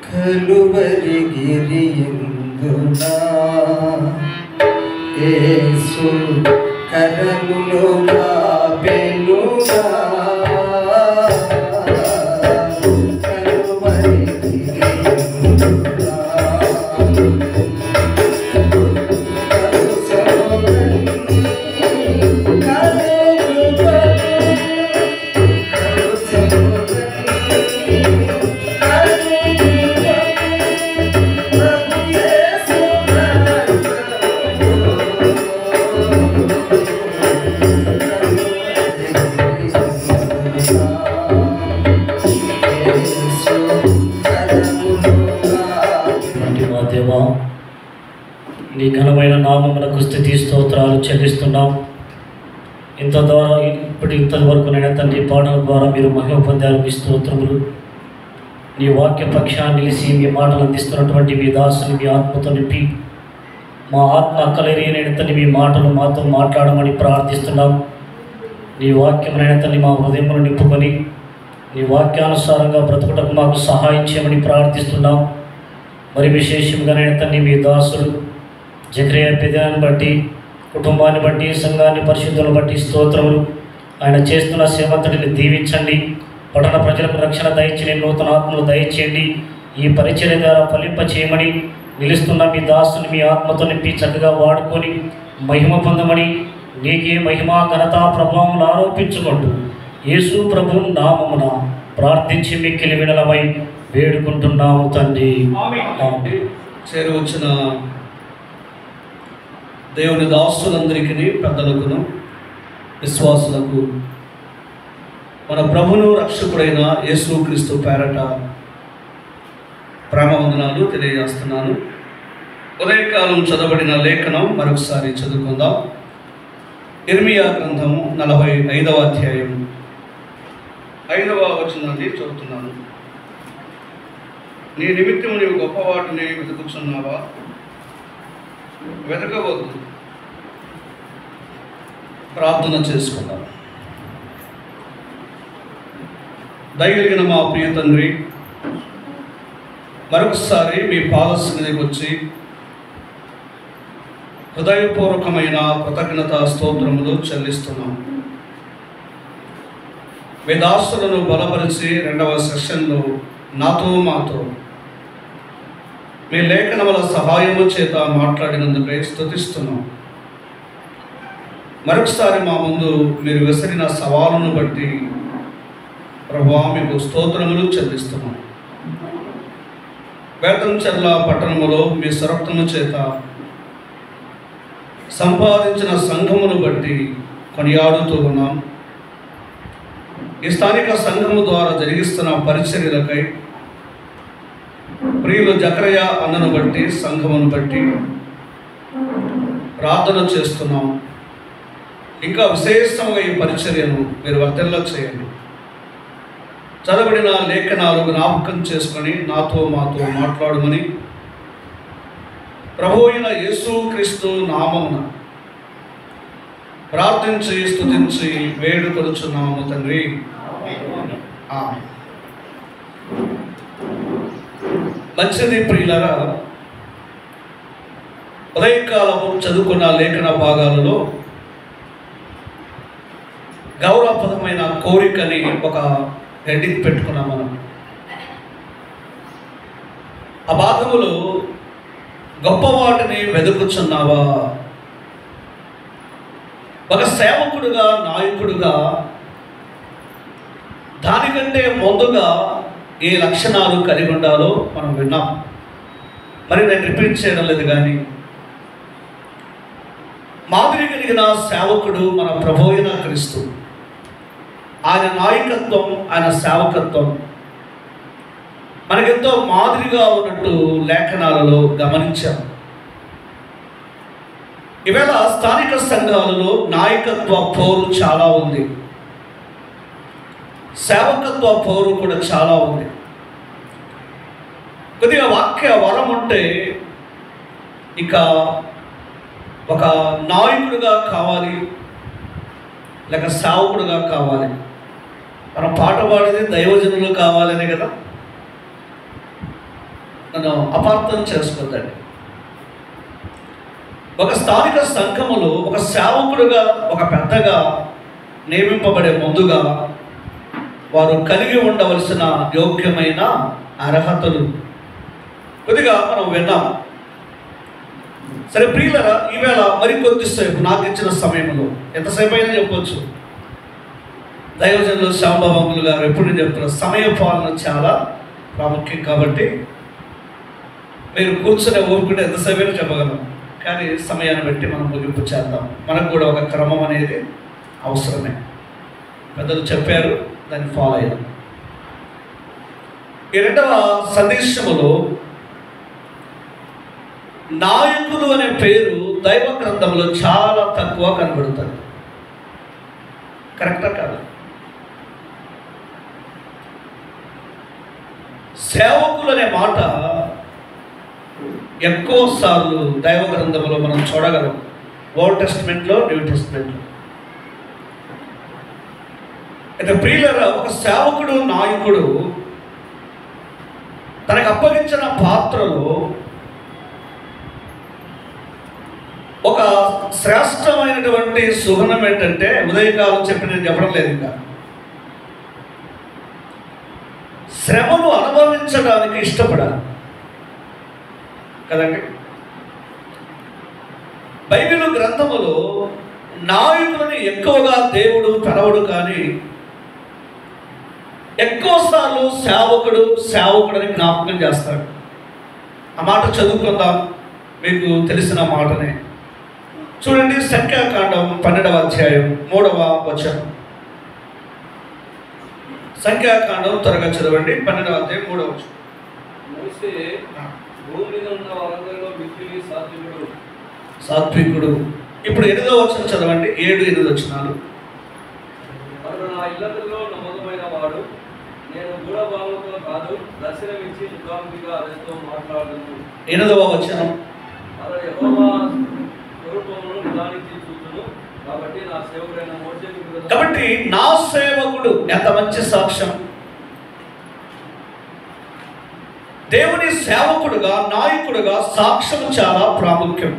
కలువరి గిరియందునా యేసు కరములో కాపెనుగా కలువరి గిరియందునా నీ ఘనమైన నామమునకు స్తుతి స్తోత్రాలు చెల్లిస్తున్నాం. ఇంతవరకు నేను తండ్రి పాటల ద్వారా మీరు మహిమ పొందారు. మీ స్తోత్రములు. నీ వాక్య పక్షాన్ని నిలిచి మీ మాటలు అందిస్తున్నటువంటి మీ దాసుని మీ ఆత్మతో నింపి మా ఆత్మ అక్కలేని నేను తండ్రి మీ మాటలు మాతో మాట్లాడమని ప్రార్థిస్తున్నాం. నీ వాక్యం నేను తండ్రి మా హృదయమును నింపుకొని నీ వాక్యానుసారంగా బ్రతుకుటకు మాకు సహాయం చేయమని ప్రార్థిస్తున్నాం. మరి విశేషంగా నేను తండ్రి మీ దాసుడు జకరియా పెదాన్ని బట్టి, కుటుంబాన్ని బట్టి, సంఘాన్ని, పరిశుద్ధులను బట్టి స్తోత్రములు. ఆయన చేస్తున్న సేవంతటిని దీవించండి. పట్టణ ప్రజలకు రక్షణ దయచేయండి, నూతన ఆత్మలు దయచేయండి. ఈ పరిచర్య ద్వారా ఫలింప చేయమని నిలుస్తున్న మీ దాసుని మీ ఆత్మతో నింపి చక్కగా వాడుకొని మహిమ పొందమని నీకే మహిమ ఘనత ప్రభావములు ఆరోపించుకుంటూ యేసు ప్రభు నామమున ప్రార్థించి మిక్కిలి వినలమై వేడుకుంటున్నాము తండ్రి. చేరువచ్చిన దేవుని దాసులందరికీ, పెద్దలకును, విశ్వాసులకు మన ప్రభును రక్షకుడైన యేసుక్రీస్తు పేరట ప్రేమవందనాలు తెలియజేస్తున్నాను. ఉదయకాలం చదవబడిన లేఖనం మరొకసారి చదువుకుందాం. ఇర్మియా గ్రంథము 45వ అధ్యాయం 5వ వచనాన్ని చదువుతున్నాను. నీ నిమిత్తము నీవు గొప్ప వాటిని వెతుకుచున్నావా? వెతకవద్దు, ప్రార్థన చేసుకుందాం. దయగలిగిన మా ప్రియ తండ్రి, మరొకసారి మీ పాద సన్నిధికి వచ్చి హృదయపూర్వకమైన కృతజ్ఞత స్తోత్రములు చెల్లిస్తున్నాం. మీ దాసులను బలపరిచి 2వ సెషన్లో నాతో మాతో మీ లేఖనముల సహాయము చేత మాట్లాడినందుకై స్తుతిస్తున్నాం. మరొకసారి మా ముందు మీరు విసిరిన సవాలును బట్టి ప్రభువా మీకు స్తోత్రములు చెల్లిస్తున్నాం. బేతంచెర్ల పట్టణములో మీ సరక్తము చేత సంపాదించిన సంఘమును బట్టి కొనియాడుతూ ఉన్నాం. ఈ స్థానిక సంఘము ద్వారా జరిగిస్తున్న పరిచర్యలకై ప్రియులు జకరయ్య అన్నను బట్టి, సంఘమును బట్టి ప్రార్థన చేస్తున్నాం. ఇంకా విశేషంగా ఈ పరిచర్యను మీరు వర్తిల్ల చేయండి. చదవబడిన లేఖనాలు జ్ఞాపకం చేసుకొని నాతో మాతో మాట్లాడమని ప్రభువు అయిన యేసుక్రీస్తు నామమున ప్రార్థించి స్తుతించి వేడుకొనుచున్నాము తండ్రి. మంచిది ప్రియులరా, ఉదయకాలము చదువుకున్న లేఖన భాగాలలో గౌరవప్రదమైన కోరికని ఒక హెడ్డింగ్ పెట్టుకున్నాం మనం. ఆ భాగములో గొప్ప వాటిని వెతుకుచున్నావా? ఒక సేవకుడుగా, నాయకుడుగా దానికంటే ముందుగా ఏ లక్షణాలు కలిగి ఉండాలో మనం విన్నాం. మరి నేను రిపీట్ చేయడం లేదు, కానీ మాదిరి కలిగిన సేవకుడు మన ప్రభువు అయిన క్రీస్తు. ఆయన నాయకత్వం, ఆయన సేవకత్వం మనకెంతో మాదిరిగా ఉన్నట్టు లేఖనాలలో గమనించాం. ఈవేళ స్థానిక సంఘాలలో నాయకత్వ పోరు చాలా ఉంది, సేవకత్వ పోరు కూడా చాలా ఉంది. కొద్దిగా వాక్య వరం ఉంటే ఇక ఒక నాయకుడిగా కావాలి, లేక సేవకుడిగా కావాలి. మనం పాట పాడేది దైవజనులు కావాలనే కదా. నన్ను అపార్థం చేసుకోద్దండి. ఒక స్థానిక సంఘములో ఒక సేవకుడుగా, ఒక పెద్దగా నియమింపబడే ముందుగా వారు కలిగి ఉండవలసిన యోగ్యమైన అర్హతలు కొద్దిగా మనం విన్నాం. సరే ప్రియులరా, ఈవేళ మరికొద్దిసేపు నాకు ఇచ్చిన సమయంలో, ఎంతసేపు అయినా చెప్పవచ్చు, దైవజనులు శ్యామబాబులు గారు ఎప్పుడు నేను చెప్తున్నా, సమయ పాలన చాలా ప్రాముఖ్యం. కాబట్టి మీరు కూర్చునే ఊరుకుంటే ఎంతసేపు అయినా చెప్పగలం, కానీ సమయాన్ని బట్టి మనం ముగింపు చేద్దాం. మనకు కూడా ఒక క్రమం అనేది అవసరమే. పెద్దలు చెప్పారు, దాన్ని ఫాలో అయ్యాం. ఈ రెండవ సందేశములో నాయకులు అనే పేరు దైవ గ్రంథంలో చాలా తక్కువ కనబడుతుంది. కరెక్టా కాదు? సేవకులు అనే మాట ఎక్కువ సార్లు దైవ గ్రంథంలో మనం చూడగలం. ఓల్డ్ టెస్ట్మెంట్లో, న్యూ టెస్ట్మెంట్లో. అయితే ప్రియులరా, ఒక సేవకుడు, నాయకుడు తనకు అప్పగించిన పాత్రలో ఒక శ్రేష్టమైనటువంటి సుగుణం ఏంటంటే, ఉదయకాలం చెప్పి నేను చెప్పడం లేదు, ఇంకా శ్రమను అనుభవించడానికి ఇష్టపడాలి కదండి. బైబిల్ గ్రంథములో నాయకులని ఎక్కువగా దేవుడు పిలవడు, కానీ ఎక్కువసార్లు సేవకుడని జ్ఞాపకం చేస్తాడు. ఆ మాట చదువుకుందాం, మీకు తెలిసిన మాటనే. చూడండి, సంఖ్యాకాండం 12వ అధ్యాయం 3వ వచనం. సంఖ్యాకాండం త్వరగా చదవండి, 12వ అధ్యాయం 3వ వచనం. మోషే భూమి మీద ఉన్న వారందరిలో మిక్కిలి సాత్వికుడు. ఇప్పుడు 8వ వచనం చదవండి, 7-8 వచనాలు. అతడు నా ఇళ్లలో నమ్మకమైన వాడు, నేను గూఢభావంతో కాదు, దర్శనమిచ్చి ముఖాముఖిగా అతనితో మాట్లాడును. 8వ వచనం. అతడు యెహోవా స్వరూపమును నిదానించి చూచును, కాబట్టి నా సేవకుడైన మోషేకు విరోధంగా. కాబట్టి నా సేవకుడు, ఎంత మంచి సాక్ష్యం. దేవుని సేవకుడుగా, నాయకుడుగా సాక్ష్యం చాలా ప్రాముఖ్యం.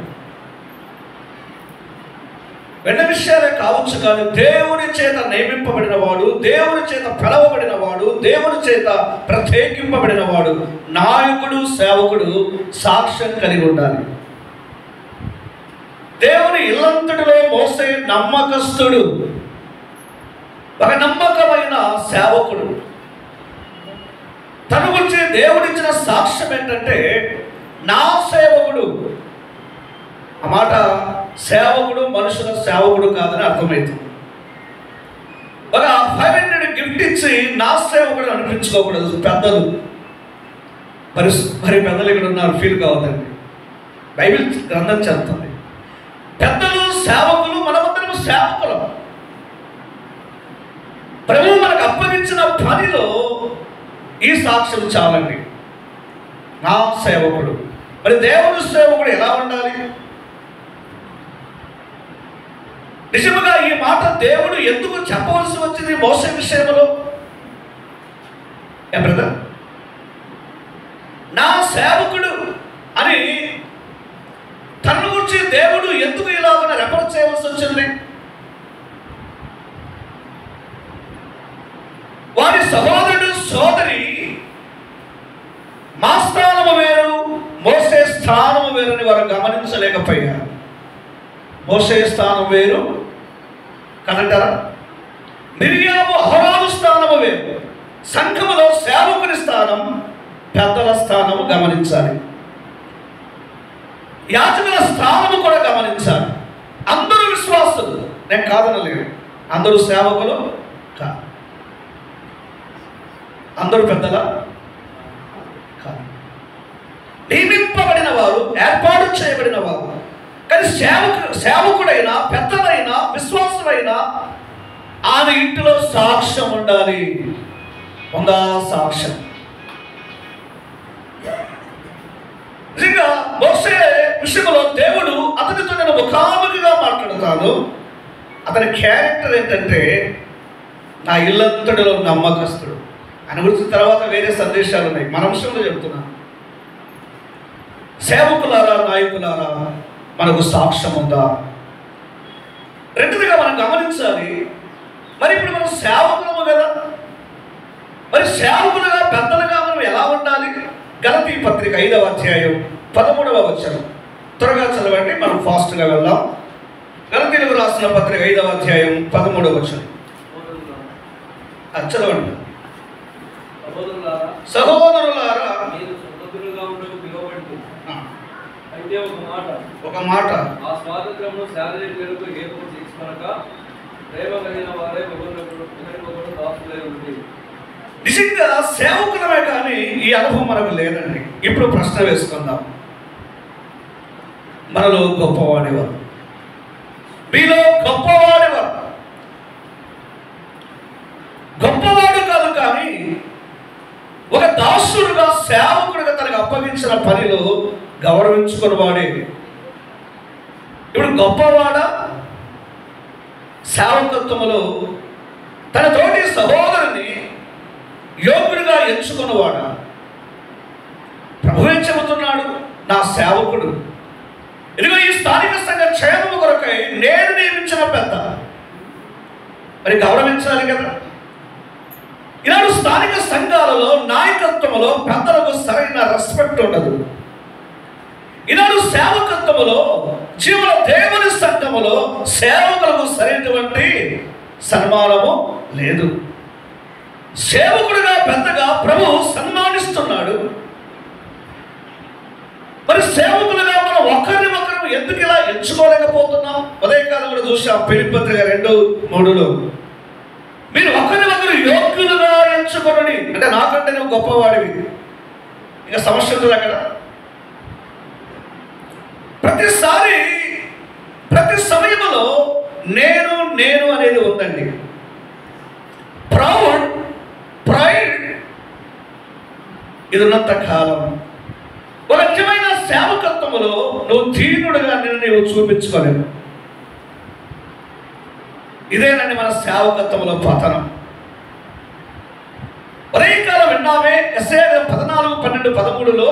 వెన్న విషయాలే కావచ్చు, కానీ దేవుని చేత నియమింపబడిన వాడు, దేవుని చేత పిలవబడిన వాడు, దేవుని చేత ప్రత్యేకింపబడిన వాడు, నాయకుడు, సేవకుడు సాక్ష్యం కలిగి ఉండాలి. దేవుని ఇల్లంతటిలో మోసే నమ్మకస్తుడు, ఒక నమ్మకమైన సేవకుడు. తన గురించి దేవుడిచ్చిన సాక్ష్యం ఏంటంటే, నా సేవకుడు. ఆ మాట సేవకుడు మనుషుల సేవకుడు కాదని అర్థమవుతుంది. ఒక 500 గిఫ్ట్ ఇచ్చి నా సేవకుడు అనిపించుకోకూడదు పెద్దలు. మరి పెద్దలు ఇక్కడ ఉన్నారు, ఫీల్ కావద్దండి. బైబిల్ గ్రంథం చెప్తుంది, పెద్దలు సేవకులు, మనమందరం సేవకులు. ప్రభువు మనకు అప్పగించిన పనిలో ఈ సాక్ష్యం చాలండి. నా సేవకుడు. మరి దేవుని సేవకుడు ఎలా ఉండాలి? నిజముగా ఈ మాట దేవుడు ఎందుకు చెప్పవలసి వచ్చింది మోసే విషయంలో? ఏ బ్రదర్, నా సేవకుడు అని తన గురించి దేవుడు ఎందుకు ఇలాగ రెఫర్ చేయవలసి వచ్చింది? వారి సహోదరుడు, సోదరి మా స్థానము వేరు, మోసే స్థానము వేరని వారు గమనించలేకపోయారు. మోసే స్థానం వేరు కనంటారా? మిరియాము, అహరోను స్థానము వేరు. సంఘములో సేవకుని స్థానం, పెద్దల స్థానము గమనించాలి. యాజకుల స్థానము కూడా గమనించాలి. అందరూ విశ్వాసులు, నేను కాదనలేదు. అందరూ సేవకులు కాదు. అందరూ పెద్దల కాదు. నియమింపబడిన వారు, ఏర్పాటు చేయబడిన వారు. కానీ సేవకుడైనా, పెద్దలైనా, విశ్వాసులైనా ఆయన ఇంటిలో సాక్ష్యం ఉండాలి. ఉందా సాక్ష్యం? నిజంగా మోసే విషయంలో దేవుడు అతనితో నేను ముఖాముఖిగా మాట్లాడతాను. అతని క్యారెక్టర్ ఏంటంటే నా ఇల్లంతటిలో నమ్మకస్తుడు. ఆయన గురించి తర్వాత వేరే సందేశాలు ఉన్నాయి, మన అంశంలో చెప్తున్నాను. సేవకులారా, నాయకులారా, మనకు సాక్ష్యం ఉందా? రెండోదిగా మనం గమనించాలి, మరి ఇప్పుడు మనం సేవకులము కదా, మరి సేవకులుగా పెద్దలుగా మనం ఎలా ఉండాలి? గలతీ పత్రిక 5వ అధ్యాయం 13వ వచనం త్వరగా చదవండి, మనం ఫాస్ట్గా వెళ్దాం. గలతీలకు రాసిన పత్రిక 5వ అధ్యాయం 13వ వచనం చదవండి. సహోదరులారా, ఒక మాట, ఆ స్వాతంత్రమును శారీరక హేతువు తీసుకొనక ప్రేమ కలిగిన వారే ఒకరినొకరు దాసులై ఉండి. నిజంగా సేవకులమే కానీ ఈ అనుభవం మనకు లేదండి. ఇప్పుడు ప్రశ్న వేసుకుందాం, మనలో గొప్పవాడేవారు, మీలో గొప్పవాడేవారు. గొప్పవాడు కాదు కానీ ఒక దాసుడుగా సేవకుడిగా తనకు అప్పగించిన పనిలో గౌరవించుకుని వాడే. ఇప్పుడు గొప్పవాడ సేవకత్వములో తన తోటి సహోదరుని యోగ్యుడిగా ఎంచుకున్నవాడా? ప్రభువే చెబుతున్నాడు, నా సేవకుడు ఇదిగో ఈ స్థానిక సంఘ క్షేమము కొరకై నేను నియమించిన పెద్ద. మరి గౌరవించాలి కదా. ఈనాడు స్థానిక సంఘాలలో నాయకత్వంలో పెద్దలకు సరైన రెస్పెక్ట్ ఉండదు. ఈనాడు సేవకత్వములో జీవన దేవుని సంఘములో సేవకులకు సరైనటువంటి సన్మానము లేదు. సేవకుడిగా పెద్దగా ప్రభు సన్మానిస్తున్నాడు. మరి సేవకులుగా మనం ఒకరిని ఒకరు ఎందుకు ఇలా ఎంచుకోలేకపోతున్నాం? ఉదయకాలం కూడా చూసాం, ఫిలిప్పీ పత్రిక 2:3 మీరు ఒకరిని ఒకరు యోగ్యులుగా ఎంచుకోనని. అంటే నాకంటే నువ్వు గొప్పవాడివి, ఇంకా సమస్య ఉంటుంది అక్కడ. ప్రతిసారి ప్రతి సమయంలో నేను నేను అనేది ఉందండి. ప్రైడ్ ఇది ఉన్నంత కాలం ఒక నిజమైన సేవకత్వములో నువ్వు దీనుడుగా నీవు చూపించుకోలేవు. ఇదేనండి మన సేవకత్వంలో పతనం. ఒరే కాలం విన్నామే, యెషయా 14:12-13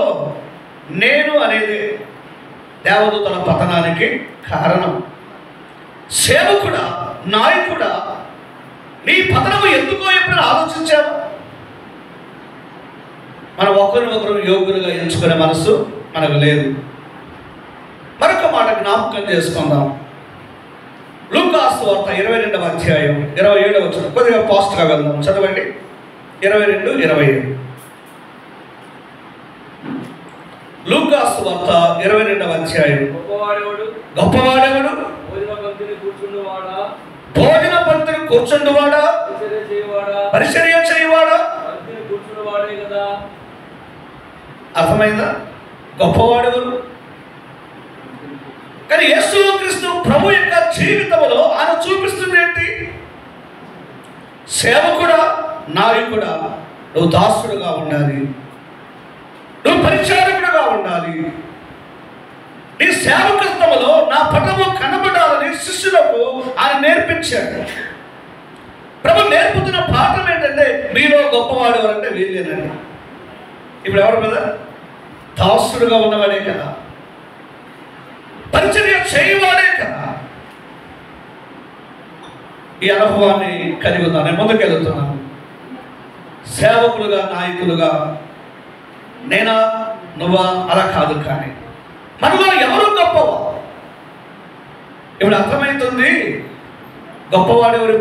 నేను అనేది దేవదూతల పతనానికి కారణం. సేవకుడా, నాయకుడా, నీ పతనము ఎందుకో ఎప్పుడైనా ఆలోచించావా? మనం ఒకరినొకరు యోగ్యులుగా ఎంచుకునే మనసు మనకు లేదు. మరొక మాట జ్ఞాపకం చేసుకుందాం. లూకాసు వార్త 22వ అధ్యాయం 27వ వచనం, కొద్దిగా ఫాస్ట్గా వెళ్దాం, చదవండి. 22-27 లూకాసు వార్త 22వ అధ్యాయం. గొప్పవాడెవడు? భోజన పంక్తిని కూర్చుండువాడా? పరిచర్య చేయవాడా? అర్థమైందా? గొప్పవాడెవరు? కానీ యేసుక్రీస్తు ప్రభు యొక్క జీవితంలో ఆయన చూపిస్తుంది ఏంటి? సేవకుడా, నాయకుడా, నువ్వు దాసుడుగా ఉండాలి, నువ్వు పరిచారకుడుగా ఉండాలి. నీ సేవకత్వంలో నా పటము కనబడాలని శిష్యులకు ఆయన నేర్పించాడు. ప్రభు నేర్పుతున్న పాఠం ఏంటంటే, మీలో గొప్పవాడు ఎవరంటే వీళ్ళేనండి. ఇప్పుడు ఎవరు కదా? దాసుడుగా ఉన్నవాడే కదా, పరిచర్య చేయవాడే కదా. ఈ అనుభవాన్ని కలిగి ఉన్నాను. నేను ముందుకెళ్తున్నాను. సేవకులుగా, నాయకులుగా నేనా నువ్వా అలా కాదు, కానీ మనలో ఎవరు గొప్పవా? ఇప్పుడు అర్థమవుతుంది గొప్పవాడెవరు.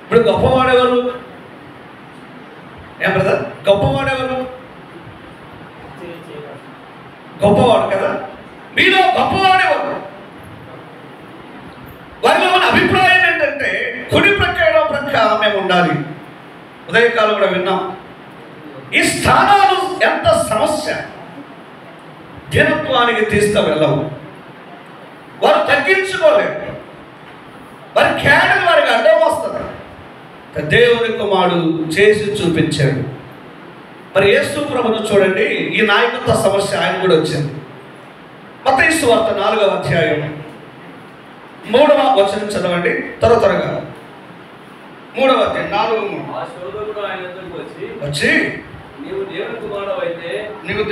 ఇప్పుడు గొప్పవాడెవరు? ఏం బ్రదర్, గొప్పవాడెవరు? గొప్పవాడు కదా. మీలో గొప్పవాడెవరు? వారిలో మన అభిప్రాయం ఏంటంటే కుడి ప్రక్క ఎడమ ప్రక్క మేము ఉండాలి. ఉదయకాలం కూడా విన్నాం. ఈ స్థానాలు ఎంత సమస్య, దీనత్వానికి తీస్తూ వెళ్ళవు. వారు తగ్గించుకోలేరు, వారి కేడలు వారికి అడ్డం వస్తుంది. దేవుని కుమారుడు చేసి చూపించాడు. మరి యేసు ప్రభువును చూడండి, ఈ నాయకత్వ సమస్య ఆయన కూడా వచ్చింది. మత్తయి సువార్త 4వ అధ్యాయం 3వ వచనం చదవండి త్వరగా. 3వ అధ్యాయం 4:3. ఆ శోధకుడు ఆయన ఎదురుకు వచ్చి నీవు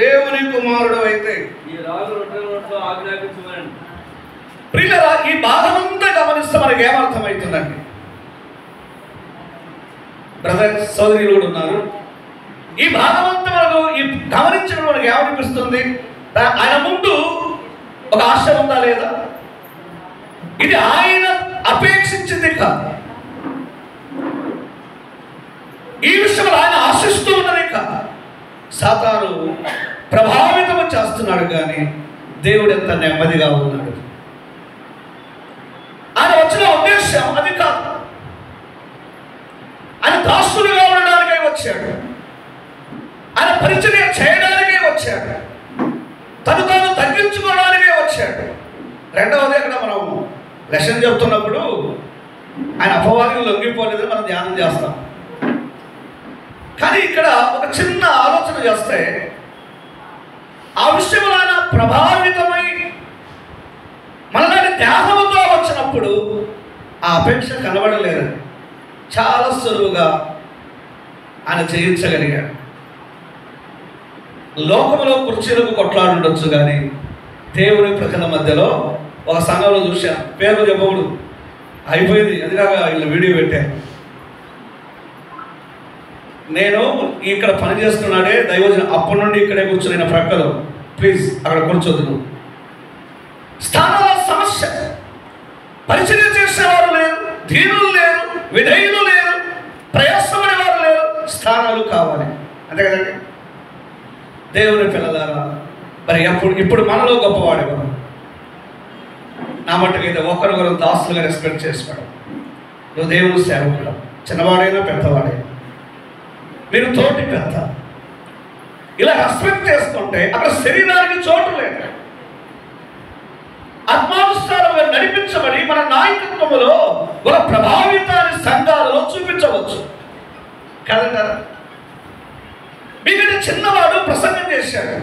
దేవుని కుమారుడవైతే ఈ రాజు రొట్టెలో ఆజ్ఞాపించమని. ప్రియులారా, ఈ భాగమంతా గమనిస్తే మనకి ఏమర్థమవుతుందండి? బ్రదర్ సోదరులు కూడా ఉన్నారు. ఈ భాగమంతా మనకు ఈ గమనించడం మనకు ఏమనిపిస్తుంది? ఆయన ముందు ఒక ఆశ ఉందా లేదా? ఇది ఆయన అపేక్షించింది కాదు, ఈ విషయంలో ఆయన ఆశిస్తూ ఉన్నది కాదు. సాతాను ప్రభావితం చేస్తున్నాడు, కానీ దేవుడు ఎంత నెమ్మదిగా ఉన్నాడు. ఆయన వచ్చిన ఉద్దేశం అది కాదు. ఆయన దాసుడుగా ఉండడానికే వచ్చాడు, ఆయన పరిచర్య చేయడానికే వచ్చాడు, తను తాను తగ్గించుకోవడానికే వచ్చాడు. రెండవది, అక్కడ మనం లెసన్ చెప్తున్నప్పుడు ఆయన అపవాదిని లొంగిపోలేదని మనం ధ్యానం చేస్తాం. కానీ ఇక్కడ ఒక చిన్న ఆలోచన చేస్తే, ఆ విషయంలో ఆయన ప్రభావితమై మనలాంటి దేహంతో వచ్చినప్పుడు ఆ అపేక్ష కనబడలేదు. చాలా సులువుగా ఆయన జయించగలిగాడు. లోకంలో కుర్చీలకు కొట్లాడుండొచ్చు, కానీ దేవుని ప్రజల మధ్యలో ఒక సంఘంలో చూశాను, పేరు చెప్పకూడదు, అయిపోయింది, అదిలాగా వీళ్ళు వీడియో పెట్టారు. నేను ఇక్కడ పని చేస్తున్నాడే దైవజన, అప్పటి నుండి ఇక్కడే కూర్చున్న ప్రక్కలో, ప్లీజ్ అక్కడ కూర్చోద్దు నువ్వు. స్థానాల సమస్య, పరిచర్య చేసేవారు లేరు, ధీరులు లేరు, విధేయులు లేరు, ప్రయాసపడే వారు లేరు. స్థానాలు కావాలి, అంతే కదండి. దేవుని పిల్లలారా, మరి ఇప్పుడు మనలో గొప్పవాడే కదా. నా మట్టుకైతే ఒకరికొకరు దాసులుగా రెస్పెక్ట్ చేసుకోవడం. నువ్వు దేవుని సేవకుడు, చిన్నవాడైనా పెద్దవాడైనా, మీరు తోటి పెద్ద, ఇలా రెస్పెక్ట్ చేసుకుంటే అక్కడ శరీరానికి చోటు లేదు. ఆత్మానుసారంగా నడిపించబడి మన నాయకత్వంలో ఒక ప్రభావితాన్ని సంఘాలలో చూపించవచ్చు కదంటారా? మీకంటే చిన్నవాడు ప్రసంగం చేశాడు,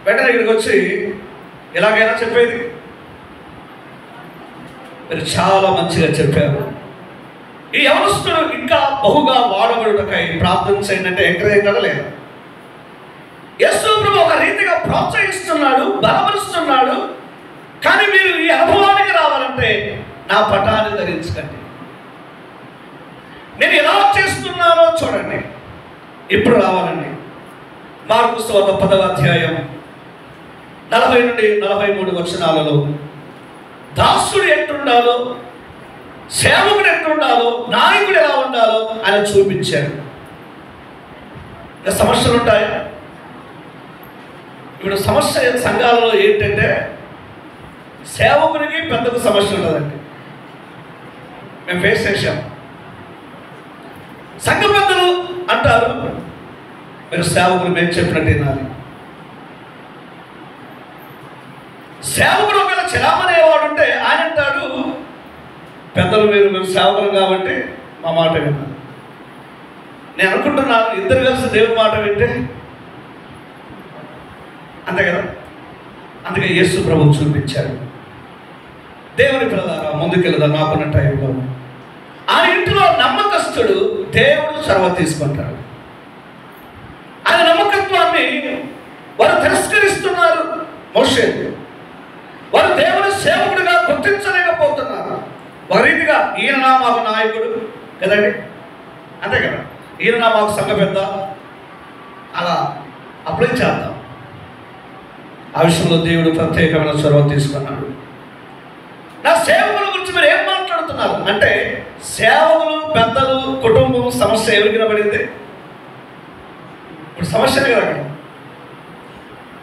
వెంటనే ఇక్కడికి వచ్చి ఎలాగైనా చెప్పేది, మీరు చాలా మంచిగా చెప్పారు, ఈ యవనస్తుడు ఇంకా బహుగా వాడబడుటకై ప్రార్థన చేయండి అంటే ఎంకరేజ్ అవుతాడా లేదా? యేసు ప్రభువు ఒక రీతిగా ప్రోత్సహిస్తున్నాడు, బలపరుస్తున్నాడు. కానీ మీరు ఈ అనుభవానికి రావాలంటే నా పటాన్ని ధరించకండి, నేను ఎలా చేస్తున్నానో చూడండి. ఇప్పుడు రావాలండి. మార్కు సువార్త 10వ అధ్యాయం 40 నుండి 43 వచనాలలో దాసుడు ఎట్లుండాలో, సేవకుడు ఎట్లుండాలో, నాయకుడు ఎలా ఉండాలో ఆయన చూపించాడు. సమస్యలు ఉంటాయా? ఇప్పుడు సమస్య సంఘాలలో ఏంటంటే, సేవకునికి పెద్దకు సమస్య ఉంటుందండి. మేము ఫేస్ చేశాం. సంఘ పెద్దలు అంటారు, మీరు సేవకులు మేము చెప్పినట్టు వినాలి. సేవకుడు ఒకవేళ చెలామనేవాడు ఉంటే ఆయన అంటాడు, పెద్దలు మీరు సేవకులు కాబట్టి మా మాట విన్నారు. నేను అనుకుంటున్నాను, ఇద్దరు కలిసి దేవుని మాట వింటే అంతే కదా. అందుకే యేసు ప్రభువు చూపించాడు. దేవుని ప్రధాన ముందుకెళ్దాం. నాకున్న టైంలో ఆ ఇంటిలో నమ్మకస్తుడు దేవుడు చొరవ తీసుకుంటాడు. ఆయన నమ్మకత్వాన్ని వారు తిరస్కరిస్తున్నారు. మోషే వారు దేవుని సేవకుడిగా గుర్తించలేకపోతున్నారు. ఒక రీతిగా ఈయన మాకు నాయకుడు కదండి, అంతే కదా, ఈయన మాకు సంఘ పెద్ద, అలా అప్లై చేద్దాం. ఆ విషయంలో దేవుడు ప్రత్యేకమైన చొరవ తీసుకున్నాడు. నా సేవకుల గురించి మీరు ఏం మాట్లాడుతున్నారు అంటే, సేవకులు, పెద్దలు, కుటుంబం సమస్య ఎవరికి వినబడింది? ఇప్పుడు సమస్యనే కదా.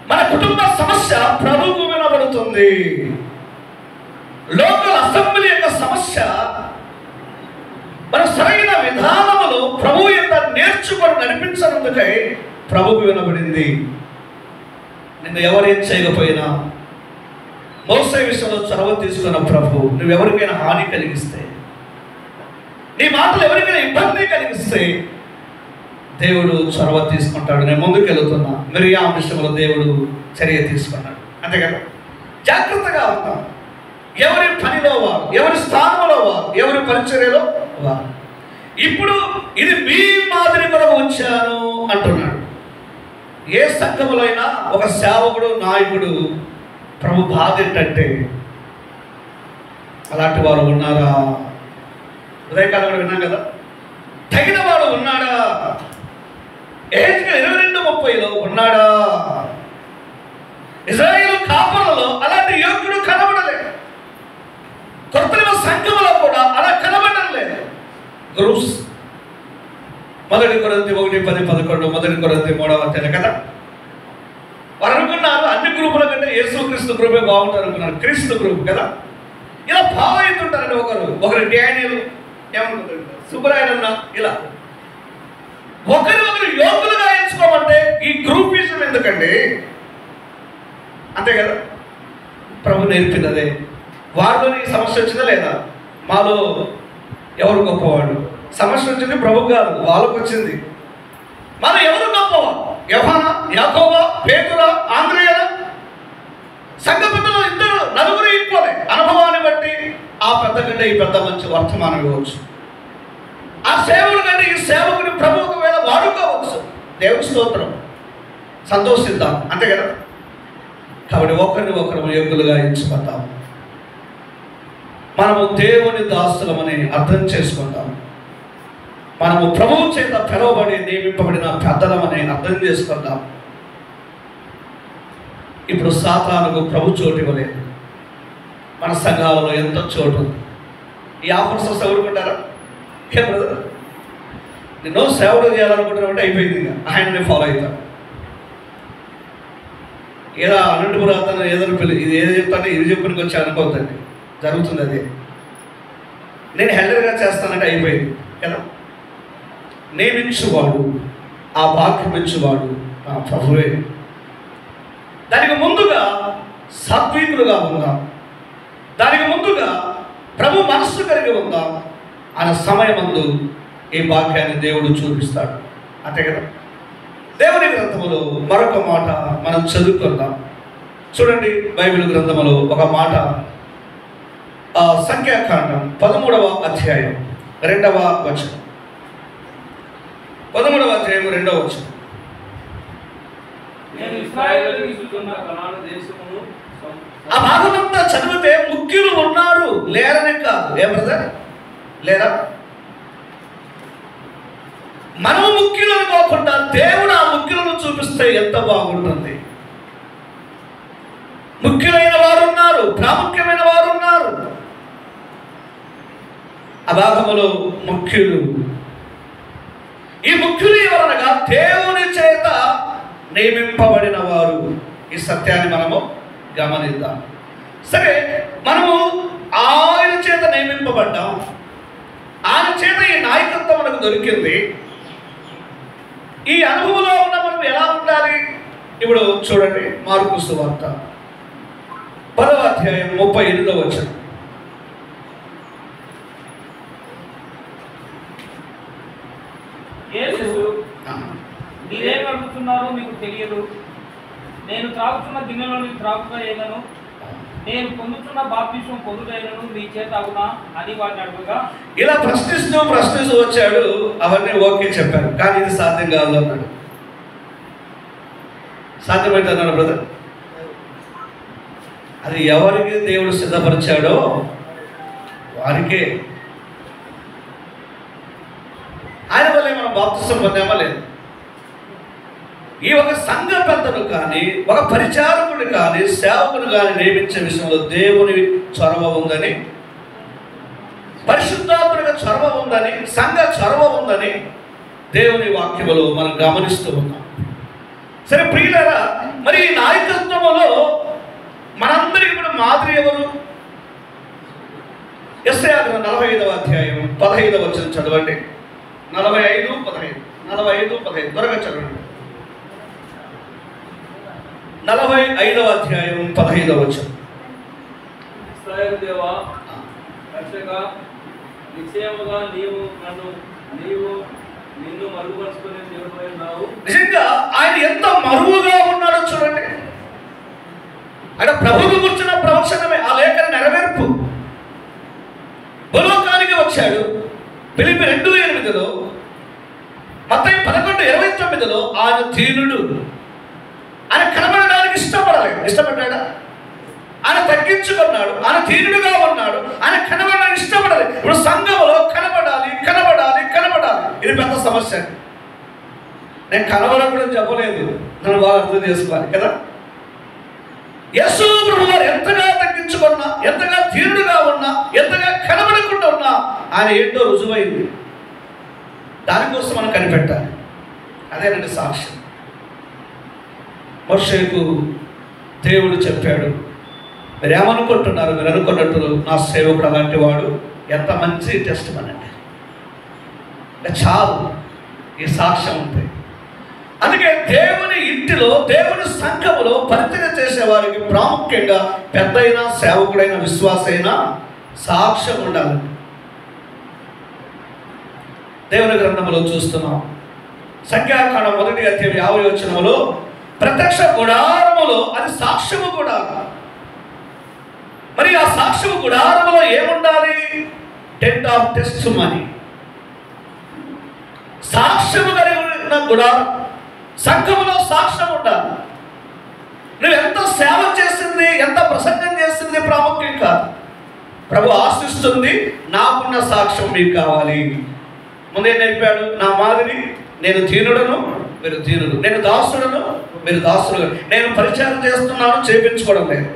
మన కుటుంబ సమస్య ప్రభువుకు వినబడుతుంది. లోకల్ అసెంబ్లీ యొక్క సమస్య మన సరైన విధానములు ప్రభువు యొక్క నేర్చుకొని నడిపించనందుకై ప్రభువుకు వినబడింది. నిన్ను ఎవరేం చేయకపోయినా మోసే విషయంలో చొరవ తీసుకున్న ప్రభు, నువ్వెవరికైనా హాని కలిగిస్తే, నీ మాటలు ఎవరికైనా ఇబ్బంది కలిగిస్తే దేవుడు చొరవ తీసుకుంటాడు. నేను ముందుకు వెళుతున్నా, మిరియా విషయంలో దేవుడు చర్య తీసుకున్నాడు, అంతే కదా. జాగ్రత్తగా ఉంటాం. ఎవరి పనిలో వారు, ఎవరి స్థానంలో వారు, ఎవరి పరిచర్యలో వారు. ఇప్పుడు ఇది మీ మాదిరి కొరకు ఉంచాను అంటున్నాడు. ఏ సంఘములో అయినా ఒక సేవకుడు, నాయకుడు ప్రభు బాధ ఏంటంటే అలాంటి వారు ఉన్నారా? ఉదయకాలం కూడా విన్నాం కదా, తగిన వాడు ఉన్నాడా? ఏజ్గా 22-30లో ఉన్నాడా? ఇజ్రాయేలు కాపులలో అలాంటి యోగ్యుడు కనబడలేదు. కొత్తగా సంఘములో కూడా అలా కనబడడం లేదు. గ్రూప్స్ 1 కొరింథీ 1:10-11, 1 కొరింథీ 3 కదా. వారు అనుకున్నారు అన్ని గ్రూపుల కంటే యేసుక్రీస్తు గ్రూపే బాగుంటారు అనుకున్నారు. క్రీస్తు గ్రూప్ కదా. ఇలా ఫాలో అవుతుంటారండి. ఒకరు డానియల్, ఏమనుకుంటారు సుబ్బరాయనన్న, ఇలా ఒకరు యోగులుగా ఎంచుకోమంటే ఈ గ్రూప్ విషయం ఎందుకండి? అంతే కదా. ప్రభు నేర్పింది అదే. వారిలోని సమస్య వచ్చిందా లేదా? మాలో ఎవరు గొప్పవాడు? సమస్య వచ్చింది ప్రభు గారు, వాళ్ళకు వచ్చింది. మనం ఎవరు గొప్పవాడు? యోహానా, యాకోబా, పేతురా, ఆంద్రేయులా? సంఘ పెద్దలు ఇద్దరు నలుగురు ఈక్వలే. అనుభవాన్ని బట్టి ఆ పెద్ద కంటే ఈ పెద్ద మంచి వర్తమానం ఇవ్వచ్చు. ఆ సేవకుడు కంటే ఈ సేవకుని ప్రభు ఒకవేళ వాడుకోవచ్చు. దేవుని స్తోత్రం, సంతోషిద్దాం. అంతే కదా. కాబట్టి ఒకరిని ఒకరు యోగ్యులుగా ఎంచుకుంటాం. మనము దేవుని దాసులమని అర్థం చేసుకుంటాం. మనము ప్రభువు చేత పిలువబడి నియమింపబడిన పెద్దలమని అర్థం చేసుకుంటాం. ఇప్పుడు సాతానుకు ప్రభు చోటు ఇవ్వలేదు. మన సంఘాలలో ఎంతో చోటు ఉంది. ఈ ఆఫర్స్ వస్తే ఎవరుకుంటారా? ఏ బ్రదర్, నేను సేవలు చేయాలనుకుంటున్నామంటే అయిపోయింది, ఇక ఆయనని ఫాలో అవుతాను. ఏదో అనంతపురం అతను ఏదో ఇది ఏదో చెప్తాను, ఇది చెప్పునికి వచ్చి అనుకోవద్దండి, జరుగుతుంది అదే. నేను హెల్డర్గా చేస్తానంటే అయిపోయింది కదా. నియమించువాడు, ఆ భాగ్యం ఇచ్చువాడు నా ప్రభువే. దానికి ముందుగా సాత్వికులుగా ఉందాం. దానికి ముందుగా ప్రభు మనస్సు కలిగి ఉందాం. ఆయన సమయమందు ఈ భాగ్యాన్ని దేవుడు చూపిస్తాడు. అంతే కదా. దేవుని గ్రంథములో మరొక మాట మనం చదువుకుందాం. చూడండి, బైబిల్ గ్రంథములో ఒక మాట, సంఖ్యాకాండం 13వ అధ్యాయం 2వ వచనం. 13వ అధ్యాయం 2వ వచనం. ఆ భాగమంతా చదివితే ముఖ్యులు ఉన్నారు లేరని కాదు. ఏ బ్రదర్, లేరా? మనం ముఖ్యులు అనుకోకుండా దేవుడు ఆ ముఖ్యులను చూపిస్తే ఎంత బాగుంటుంది. ముఖ్యులైన వారు ఉన్నారు, ప్రాముఖ్యమైన వారు ఉన్నారు. ఆ భాగములో ముఖ్యులు. ఈ ముఖ్యులు ఎవరనగా దేవుని చేత నియమింపబడిన వారు. ఈ సత్యాన్ని మనము గమనిద్దాం. సరే, మనము ఆయన చేత నియమింపబడ్డాం. ఆయన చేత ఈ నాయకత్వం మనకు దొరికింది. ఈ అనుభవంలో ఉన్న మనం ఎలా ఉండాలి? ఇప్పుడు చూడండి, మార్కు సువార్త 10వ అధ్యాయం 38వ వచనం. మీరేం అడుగుతున్నారో మీకు తెలియదు. నేను త్రాగుతున్న గిన్నెలోని త్రాగుగా అయినను, నేను పొందుతున్న బాప్తిస్మం పొందుటైనను మీ చేత అవునా అని వారిని అడుగుగా, ఇలా ప్రశ్నిస్తూ వచ్చాడు. అవన్నీ ఓకే చెప్పారు, కానీ ఇది సాధ్యం కాదు అన్నాడు. సాధ్యమైతే అన్నాడు బ్రదర్. అది ఎవరికి దేవుడు సిద్ధపరిచాడో వారికే. ఆయన వల్లే మనం బాప్తిస్మం పొందామా లేదు? ఈ ఒక సంఘ పెద్దను కానీ, ఒక పరిచారకుడు కానీ, సేవకుడు కానీ నియమించే విషయంలో దేవుని చొరవ ఉందని, పరిశుద్ధాత్మక చొరవ ఉందని, సంఘ చొరవ ఉందని దేవుని వాక్యములో మనం గమనిస్తూ ఉన్నాం. సరే ప్రియులారా, మరి ఈ నాయకత్వములో మనందరికీ కూడా మాదిరి ఎవరు? యెషయా 45వ అధ్యాయం 15వ వచనం చదవండి. 45:15 త్వరగా చదవండి. 45వ అధ్యాయం 15వ వచనం. ఇశ్రాయేలు దేవా, రక్షక, నిశ్చయముగా నిన్ను మరుగుపరుచుకునే దేవుడై ఉన్నావు. నిజంగా ఆయన ఎంత మరువుగా ఉన్నాడో చూడండి. ఆయన ప్రభువు కూర్చున్న ప్రవచనమే ఆ లేఖన నెరవేర్పు. భూలోకానికి వచ్చాడు, ఫిలిప్పి 2:8, మత్తయి 11:29 ఆయన దీనుడు. ఆయన కనబడడానికి ఇష్టపడ్డాడా? ఆయన తగ్గించుకున్నాడు, ఆయన దీనుడుగా ఉన్నాడు, ఆయన కనబడడానికి ఇష్టపడాలి. ఇప్పుడు సంఘంలో కనబడాలి. ఇది పెద్ద సమస్య. నేను కనబడకూడదని చెప్పలేదు, నన్ను బాగా అర్థం చేసుకోవాలి కదా. యేసు ప్రభువు వారు ఎంతగా తగ్గించుకున్నా, ఎంతగా దీనుడుగా ఉన్నా, ఎంతగా కనబడకుండా ఉన్నా ఆయన ఏంటో రుజువైంది. దానికోసం మనం కనిపెట్టాలి. అదేనండి సాక్ష్యం. మోషేకు దేవుడు చెప్పాడు, మీరు ఏమనుకుంటున్నారు? మీరు అనుకున్నట్టు నా సేవకుడు అలాంటి వాడు. ఎంత మంచి టెస్ట్ మనండి. చాలు ఈ సాక్ష్యం ఉంటాయి. అందుకే దేవుని ఇంటిలో, దేవుని సంఘములో పరిచయం చేసేవారికి ప్రాముఖ్యంగా పెద్దయినా, సేవకుడైన, విశ్వాసైనా సాక్ష్యం ఉండాలి. దేవుని గ్రంథంలో చూస్తున్నాం. సంఖ్యాకాండం 1:50 ప్రత్యక్ష గుడారములో అది సాక్ష్యము గుడారం. మరి ఆ సాక్ష్యము గుడారములో ఏముండాలి? టెంట్ ఆఫ్ టెస్టిమనీ, సాక్ష్యము కలిగిన గుడారం. సంఘములో సాక్ష్యం ఉండాలి. నువ్వు ఎంత సేవ చేసింది, ఎంత ప్రసంగం చేసింది ప్రాముఖ్యం కాదు. ప్రభు ఆశిస్తుంది నాకున్న సాక్ష్యం మీకు కావాలి. ముందే నేర్పాడు, నా మాదిరి నేను దీనుడను, మీరు దీనుడు. నేను దాసుడను, మీరు దాసుడు. నేను పరిచయం చేస్తున్నాను, చేయించుకోవడం లేదు.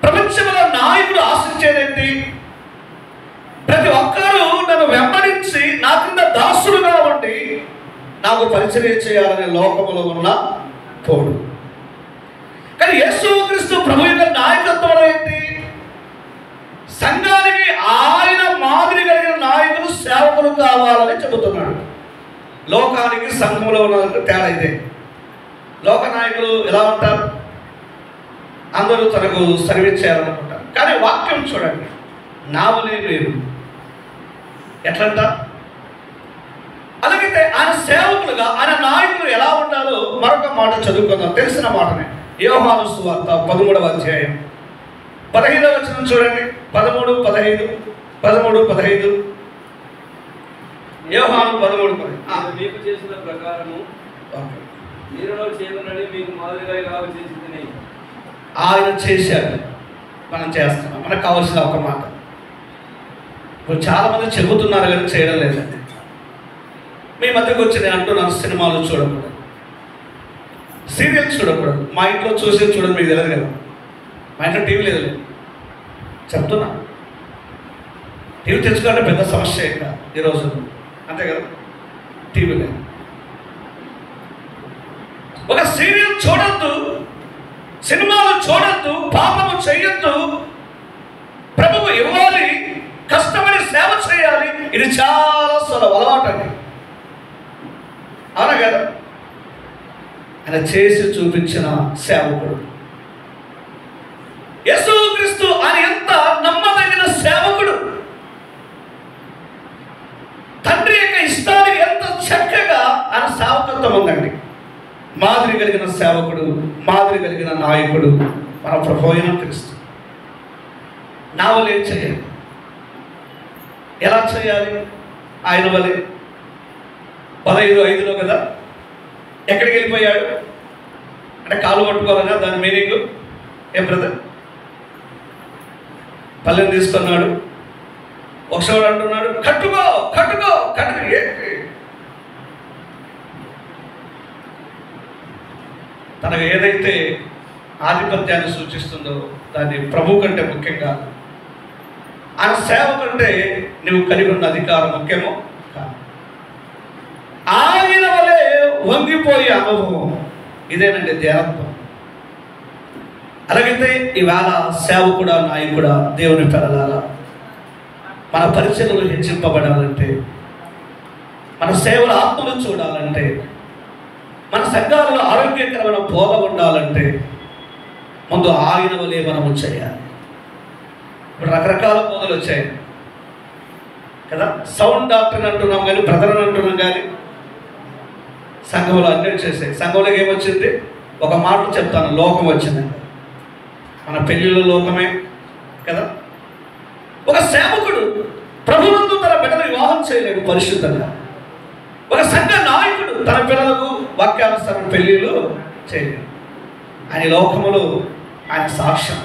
ప్రపంచంలో నాయకుడు ఆశించేదేంటి? ప్రతి ఒక్కరూ నన్ను వెంబడించి నా కింద దాసుడుగా ఉండి నాకు పరిచర్య చేయాలనే లోకములో ఉన్న పోడు. కానీ యేసుక్రీస్తు ప్రభు యొక్క నాయకత్వం ఏంటి? సంఘానికి ఆయన మాదిరి కలిగిన నాయకులు, సేవకులు కావాలని చెబుతున్నాడు. లోకానికి సంఘంలో ఉన్న తేడా ఇదే. లోక నాయకులు ఎలా ఉంటారు? అందరూ తనకు సర్వీస్ చేయాలనుకుంటారు. కానీ వాక్యం చూడండి, నావలే మీరు ఎట్లంట. అలాగైతే ఆయన సేవకులుగా, ఆయన నాయకులు ఎలా ఉండాలో మరొక మాట చదువుకుందాం. తెలిసిన మాటనే. యోహాను సువార్త 13:15 చూడండి. 13:15 యోహాను 13:15. మీకు చేసిన ప్రకారము మీరులో చేయమని మీకు మాదిరిగా ఇలాగ చేసింది. ఆయన చేశాడు, మనం చేస్తున్నాం. మనకు కావాల్సిన ఒక మాట. ఇప్పుడు చాలామంది చెబుతున్నారు కానీ చేయడం లేదండి. మీ మధ్యకు వచ్చి నేను అంటున్నాను, సినిమాలు చూడకూడదు, సీరియల్స్ చూడకూడదు. మా ఇంట్లో చూసి చూడదు, మీకు తెలియదు కదా. మా ఇంట్లో టీవీ లేదు. చెప్తున్నా, టీవీ తెచ్చుకోవాలంటే పెద్ద సమస్య ఇంకా ఈరోజు, అంతే కదా. టీవీ లేదు. ఒక సీరియల్ చూడొద్దు, సినిమాలు చూడొద్దు, పాపము చేయొద్దు. ప్రభువు ఇవ్వాలి, కష్టపడి సేవ చేయాలి. ఇది చాలా అలవాటు అండి, అవునా కదా. ఆయన చేసి చూపించిన సేవకుడు యేసుక్రీస్తు. ఆయన ఎంత నమ్మదగిన సేవకుడు. తండ్రి యొక్క ఇష్టానికి ఎంత చక్కగా ఆయన సేవకత్వం ఉందండి. మాదిరి కలిగిన సేవకుడు, మాదిరి కలిగిన నాయకుడు మన ప్రభువు అయిన క్రీస్తు. నా వలే చేయాలి. ఎలా చేయాలి? ఆయన వలే. 15:5 కదా. ఎక్కడికి వెళ్ళిపోయాడు అంటే కాలు పట్టుకోవాలన్నా దాని మీనింగ్ ఏం బ్రదర్? పల్లెని తీసుకున్నాడు. ఒకసారి అంటున్నాడు, కట్టుకో కట్టుకో కట్టుకో. ఏంటి? తనకు ఏదైతే ఆధిపత్యాన్ని సూచిస్తుందో దాన్ని ప్రభు కంటే ముఖ్యంగా, ఆయన సేవ కంటే నువ్వు కలిగి ఉన్న అధికారం ముఖ్యమో కాదు. ఆయన వలె వంగిపోయే అనుభవం ఇదేనండి ధ్యానత్వం. అలాగైతే ఈవేళ సేవకుడా, నాయకుడా, దేవుని పిల్లలారా, మన పరిచర్యలు హెచ్చింపబడాలంటే, మన సేవల ఆత్మను చూడాలంటే, మన సంఘాలలో ఆరోగ్యకరమైన బోధ ఉండాలంటే ముందు ఆయన వలె మనము చేయాలి. ఇప్పుడు రకరకాల బోధలు వచ్చాయి కదా. సౌండ్ డాక్టర్ అంటున్నాం కానీ, బ్రదర్ అంటున్నాం కానీ, సంఘంలో అన్నీ చేసాయి. సంఘంలోకి ఏమొచ్చింది? ఒక మాట చెప్తాను, లోకం వచ్చింది. మన పెళ్ళిళ్ళ లోకమే కదా. ఒక సేవకుడు ప్రభువునందు తన బిడ్డను వివాహం చేయలేడు పరిశుద్ధంగా. ఒక సంఘ నాయకుడు తన పిల్లలకు వాక్యానుసారం పెళ్ళిళ్ళు చేయలేడు. ఆయన లోకములో ఆయన సాక్ష్యం,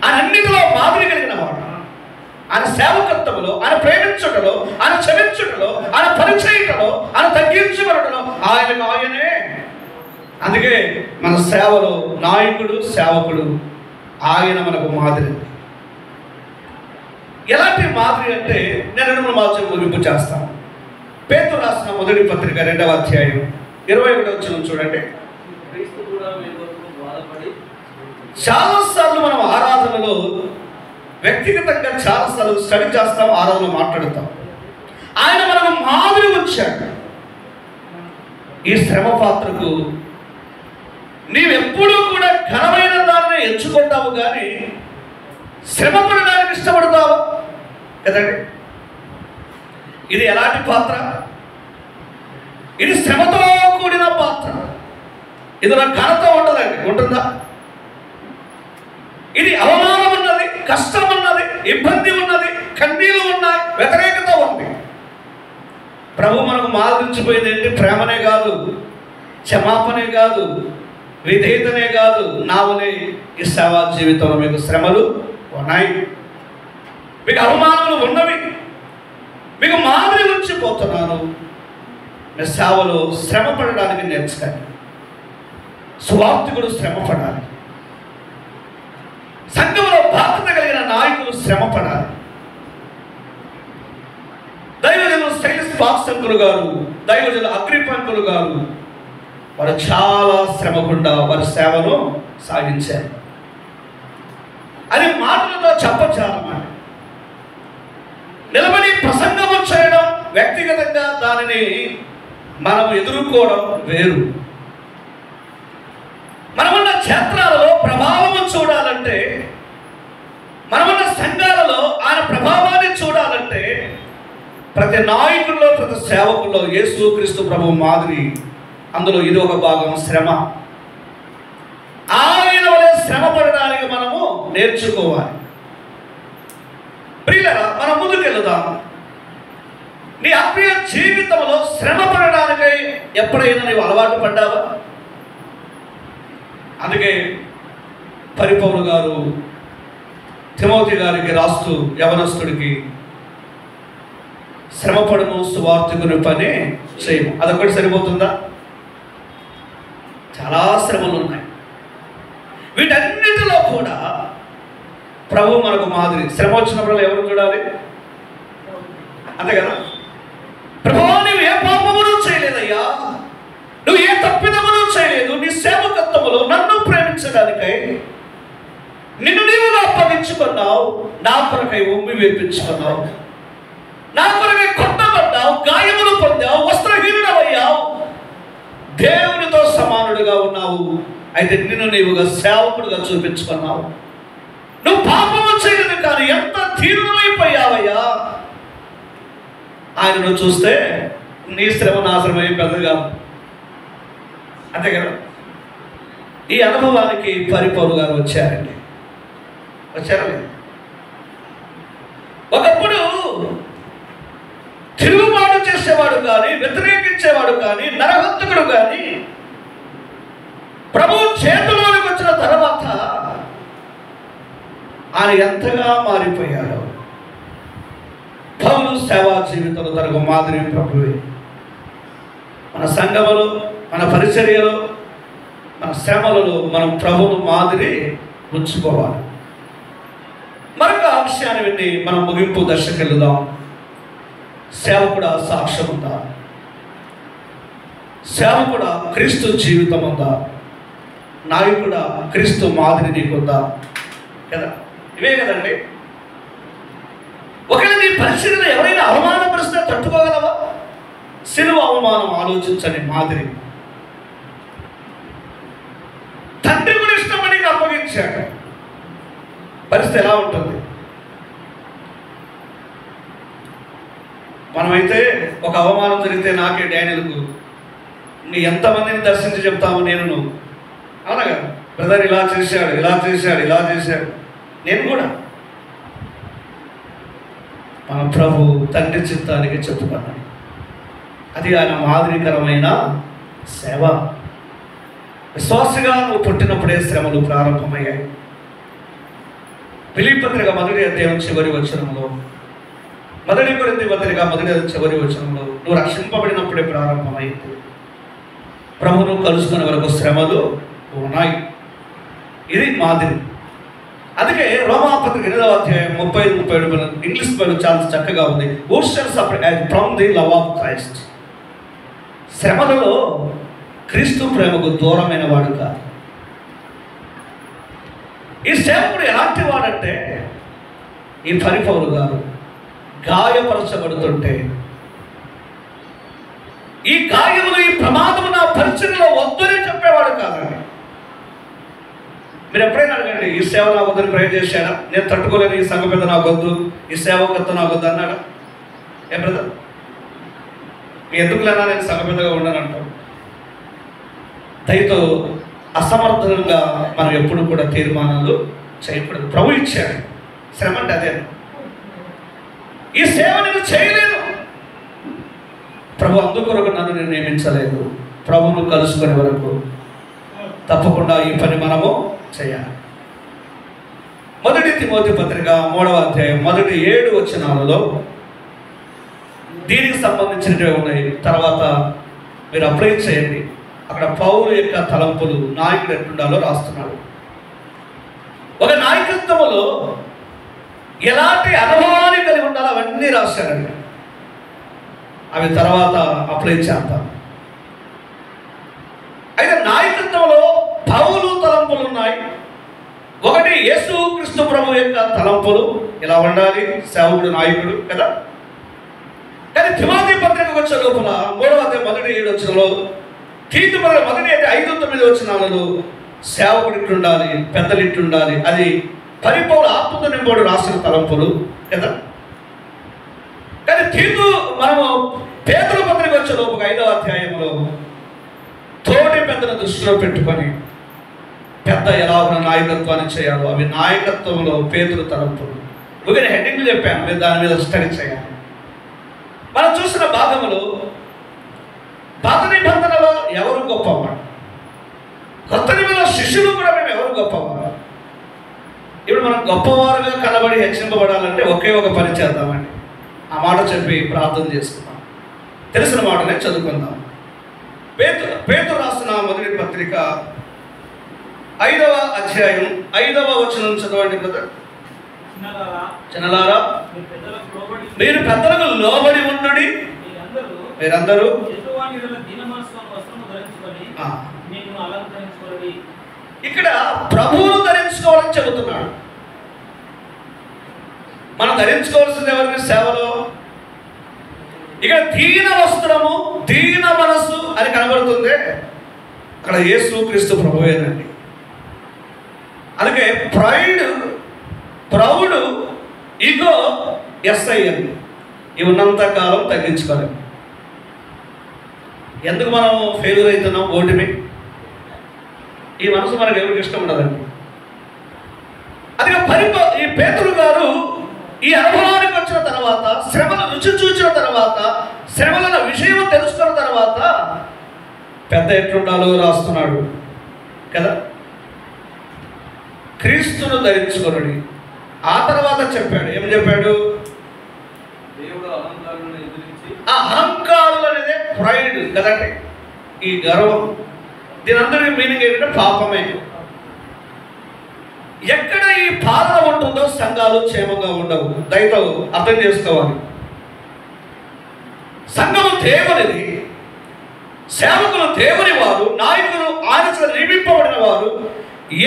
ఆయన అన్నిటిలో మాదిరి కలిగిన వాడు. ఆయన సేవకత్వంలో, ఆయన ప్రేమించుటలో, ఆయన క్షమించుటలో, ఆయన పరిచయటలో, ఆయన తగ్గించుకోవటంలో ఆయనకు ఆయనే. అందుకే మన సేవలో నాయకుడు, సేవకుడు ఆయన మనకు మాదిరి. ఎలాంటి మాదిరి అంటే నేను 2 మాటలు ముగింపు చేస్తాను. పేతురు రాసిన మొదటి పత్రిక 2వ అధ్యాయం 21వ వచనం చూడండి. క్రీస్తు కూడా మీ కొరకు బాధపడి. చాలాసార్లు మనం ఆరాధనలో వ్యక్తిగతంగా చాలాసార్లు స్టడీ చేస్తాం, ఆరాధనలో మాట్లాడుతాం. ఆయన మనకు మాదిరి ఉంచాడు. ఈ శ్రమ పాత్రకు నీవెప్పుడూ కూడా ఘనమైన దాన్ని ఎంచుకుంటావు, కానీ శ్రమ పడడానికి ఇష్టపడతావు కదండి. ఇది ఎలాంటి పాత్ర? ఇది శ్రమతో కూడిన పాత్ర. ఇందులో ఘనత ఉండదండి, ఉంటుందా? ఇది అవమానం ఉన్నది, కష్టం ఉన్నది, ఇబ్బంది ఉన్నది, కన్నీళ్ళు ఉన్నాయి, వ్యతిరేకత ఉంది. ప్రభు మనకు మార్పించిపోయింది ఏంటి? ప్రేమనే కాదు, క్షమాపణే కాదు, విధేయతనే కాదు, నావనే ఈ సేవా జీవితంలో మీకు శ్రమలు ఉన్నాయి, మీకు అవమానాలు ఉన్నవి, మీకు మాదిరి ఉంచిపోతున్నాను. మీ సేవలో శ్రమ పడడానికి నేర్చుకోండి. సువార్తికుడు శ్రమ పడాలి, సంఘంలో బాధ్యత కలిగిన నాయకులు శ్రమ పడాలి. దైవజనులు శైలస్ పాక్సంకులు గారు, దైవజనులు అగ్రిపంకులు గారు వారు చాలా శ్రమకుండా వారి సేవను సాగించారు. అది మాటలతో చెప్పచాలన్నమాట. నిలబడి ప్రసంగం చేయడం, వ్యక్తిగతంగా దానిని మనం ఎదుర్కోవడం వేరు. మనమున్న క్షేత్రాలలో ప్రభావం చూడాలంటే, మనమున్న సంఘాలలో ఆయన ప్రభావాన్ని చూడాలంటే, ప్రతి నాయకుల్లో, ప్రతి సేవకుల్లో యేసుక్రీస్తు ప్రభు మాదిరి. అందులో ఇది ఒక భాగం, శ్రమ. ఆయన వలె శ్రమ పడడానికి మనము నేర్చుకోవాలి. ప్రియులారా, మనం ముందుకెళ్దాం. నీ ఆత్మీయ జీవితంలో శ్రమ పడడానికై ఎప్పుడైనా నీవు అలవాటు పడ్డావా? అందుకే పరిపౌలు గారు తిమోతి గారికి రాస్తూ యవనస్తుడికి, శ్రమపడము సువార్తికుని పని చేయము. అదొకటి సరిపోతుందా? చాలా శ్రమలు ఉన్నాయి. వీటన్నిటిలో కూడా ప్రభు మనకు మాదిరి. శ్రమ వచ్చినప్పుడు ఎవరు చూడాలి? అంతే కదా. ప్రభు, నువ్వు ఏ పాపమును చేయలేదయ్యా, నువ్వు ఏ తప్పిదమును చేయలేదు. నీ సేవకత్వములో నన్ను ప్రేమించడానికై నిన్ను నీవుగా అప్పగించుకున్నావు, నా కొరకై ఉమ్మి వేపించుకున్నావు, నా కొరకై కొట్టబడ్డావు, గాయములు పొందావు, వస్త్రహీనుడవయ్యావు, దేవునితో సమానుడిగా ఉన్నావు. అయితే నిన్ను నీవుగా సేవకుడుగా చూపించుకున్నావు. నువ్వు పాపము చేయలేదు, కానీ ఎంత తీవ్రమైపోయావయ్యా. ఆయనను చూస్తే నీ శ్రమ నాశనమై పెద్దగా. అంతే కదా. ఈ అనుభవానికి పరిపౌలు గారు వచ్చారండి. వచ్చారా? ఒకప్పుడు తిరుగుబాటు చేసేవాడు కానీ, వ్యతిరేకించేవాడు కానీ, నరహంతకుడు కానీ ప్రభు చేతుల్లోకి వచ్చిన తర్వాత ఆయన ఎంతగా మారిపోయాడు. పౌలు సేవా జీవితంలో తనకు మాదిరి ప్రభువే. మన సంఘములో, మన పరిచర్యలో, మన శ్రమలలో మనం ప్రభువును మాదిరి ఉంచుకోవాలి. మరొక అంశాన్ని విని మనం ముగింపు దశకు వెళ్దాం. సేవకుడా సాక్ష్యం ఉందా? సేవకుడా క్రీస్తు జీవితం ఉందా? నాయకుడా క్రీస్తు మాదిరి నీకుందా? కదా, ఇవే కదండి. ఒకవేళ నీ పరిస్థితిలో ఎవరైనా అవమానపరిస్తే తట్టుకోగలవా? సిలువ అవమానం ఆలోచించని మాదిరి. తండ్రి కూడా ఇష్టమని అప్పగించాడు. పరిస్థితి ఎలా ఉంటుంది? మనమైతే ఒక అవమానం జరిగితే నాకే డానియల్కు నీ ఎంతమందిని దర్శించి చెప్తాము నేను. అవునా కదా? బ్రదర్ ఇలా చేశాడు, ఇలా చేశాడు, ఇలా చేశాడు. నేను కూడా మన ప్రభు తండ్రి చిత్తానికి చెప్పుకున్నాడు. అది ఆయన మాదిరికరమైన సేవ. విశ్వాసగా నువ్వు పుట్టినప్పుడే శ్రమలు ప్రారంభమయ్యాయి. ఫిలిప్పీ పత్రిక 1వ అధ్యాయం చివరి వచనంలో, 1 కొరింథీ పత్రిక 1వ చివరి వచనంలో నువ్వు రక్షింపబడినప్పుడే ప్రారంభమైంది. ప్రభువును కలుసుకునే వరకు శ్రమలు ఉన్నాయి. ఇది మాదిరి. అందుకే రోమాపత్రిక 8వ అధ్యాయం 35-37 ఇంగ్లీష్ బైబిల్ చాలా చక్కగా ఉంది. Who shall suffer from the love of Christ? శ్రమలలో క్రీస్తు ప్రేమకు దూరమైన వాడు కాదు. ఈ సేవకుడు ఎలాంటి వాడంటే, ఈ పరిపౌలు గారు గాయపరచబడుతుంటే ఈ గాయములు, ఈ ప్రమాదము నా పరిచయంలో వద్దని చెప్పేవాడు కాదండి. మీరు ఎప్పుడైనా అడగండి, ఈ సేవ నాకు వద్దని ప్రేర్ చేశాడా? నేను తట్టుకోలేను, ఈ సంఘ పెద్ద నాకు వద్దు, ఈ సేవకత్వం నాకు వద్దు అన్నాడా? ఏ బ్రదర్, ఎందుకులేనా నేను సంఘ పెద్దగా ఉండనంటాం. దయతో అసమర్థంగా మనం ఎప్పుడు కూడా తీర్మానాలు చేయకూడదు. ప్రభు ఇచ్చాడు శ్రమ అంటే అదే. ఈ సేవ నేను చేయలేను, ప్రభు అందుకొరకు నన్ను నేను నియమించలేదు. ప్రభువును కలుసుకునే వరకు తప్పకుండా ఈ పని మనము చేయాలి. 1 తిమోతి పత్రిక 3వ అధ్యాయం 1-7 వచనాలలో దీనికి సంబంధించినవి ఉన్నాయి. తర్వాత మీరు అప్లై చేయండి. అక్కడ పౌలు యొక్క తలంపులు నాయకుడు ఎట్లుండాలో రాస్తున్నాడు. ఒక నాయకత్వంలో ఎలాంటి అనుభవాన్ని కలిగి ఉండాలో అవన్నీ రాశారండి. అవి తర్వాత అప్లై చేద్దాం. అయితే నాయకత్వంలో పౌలు తలంపులు ఉన్నాయి. ఒకటి యేసు క్రీస్తు ప్రభు యొక్క తలంపులు ఇలా ఉండాలి సేవకుడు, నాయకుడు కదా. కానీ తిమోతి పత్రికకు వచ్చే లోపల 3వ అధ్యాయం 1-7 వచనంలో, తీతు పత్రిక 1-5-9 వచనాలలో సేవకుడు ఇట్లుండాలి, పెద్దలు ఇట్లుండాలి. అది పరిపౌలు ఆత్మతో నింపుడు రాసిన తలంపులు కదా. కానీ తీతు మనము పేతురు పత్రిక వచ్చే లోపల 5వ అధ్యాయంలో తోటి పెద్దల దృష్టిలో పెట్టుకొని పెద్ద ఎలా ఉన్న నాయకత్వాన్ని చేయాలో అవి నాయకత్వంలో పేతురు తలంపులు. నేను హెడ్డింగ్లు చెప్పాను, మీరు దాని మీద స్టడీ చేయాలి. మనం చూసిన భాగములు పాత నిబంధనలో ఎవరు గొప్పవాడు, కొత్త నిబంధనలో శిష్యులు కూడా మేము ఎవరు గొప్పవారు. ఇప్పుడు మనం గొప్పవారుగా కనబడి హెచ్చరింపబడాలంటే ఒకే ఒక పని చేద్దామండి. ఆ మాట చెప్పి ప్రార్థన చేసుకుందాం. తెలిసిన మాటనే చదువుకుందాం. పేతురు రాసిన 1వ పత్రిక 5వ అధ్యాయం 5వ వచనం చదవండి బ్రదర్. చిన్నలారా, మీరు పెద్దలకు లోబడి ఉండుడి. మీరందరూ ఇక్కడ ప్రభువును ధరించుకోవాలని చెబుతున్నాడు. మనం ధరించుకోవాల్సింది ఎవరికి సేవలో? ఇక్కడ దీన వస్త్రము, దీన మనస్సు అని కనబడుతుంది. అక్కడ యేసు క్రీస్తు ప్రభువేనండి. అందుకే ప్రౌడ్, ఈగో, ఎస్ఐఎన్ ఇవి ఉన్నంత కాలం తగ్గించుకోలేము. ఎందుకు మనం ఫెయిల్యూర్ అవుతున్నాం? ఓటమి. ఈ మనసు మనకు ఎవరికి ఇష్టం ఉండదండి. అందుకే ఈ పేతురు గారు ఈ అనుభవానికి వచ్చిన తర్వాత, శ్రమల రుచి చూసిన తర్వాత, శ్రమల విషయం తెలుసుకున్న తర్వాత పెద్ద ఎట్లుండాలో రాస్తున్నాడు కదా. క్రీస్తును ధరించుకొనుడి. ఆ తర్వాత చెప్పాడు, ఏం చెప్పాడు? ఆ అహంకారులు అనేది ప్రైడ్ కదండి, ఈ గర్వం. దీని అందరికీ మీనింగ్ ఏంటంటే పాపమే. ఎక్కడ ఈ పాలన ఉంటుందో సంఘాలు క్షేమంగా ఉండవు. దయతో అర్థం చేసుకోవాలి. సంఘము దేవునిది, సేవకులు దేవుని వారు, నాయకులు ఆయన నియమింపబడిన వారు.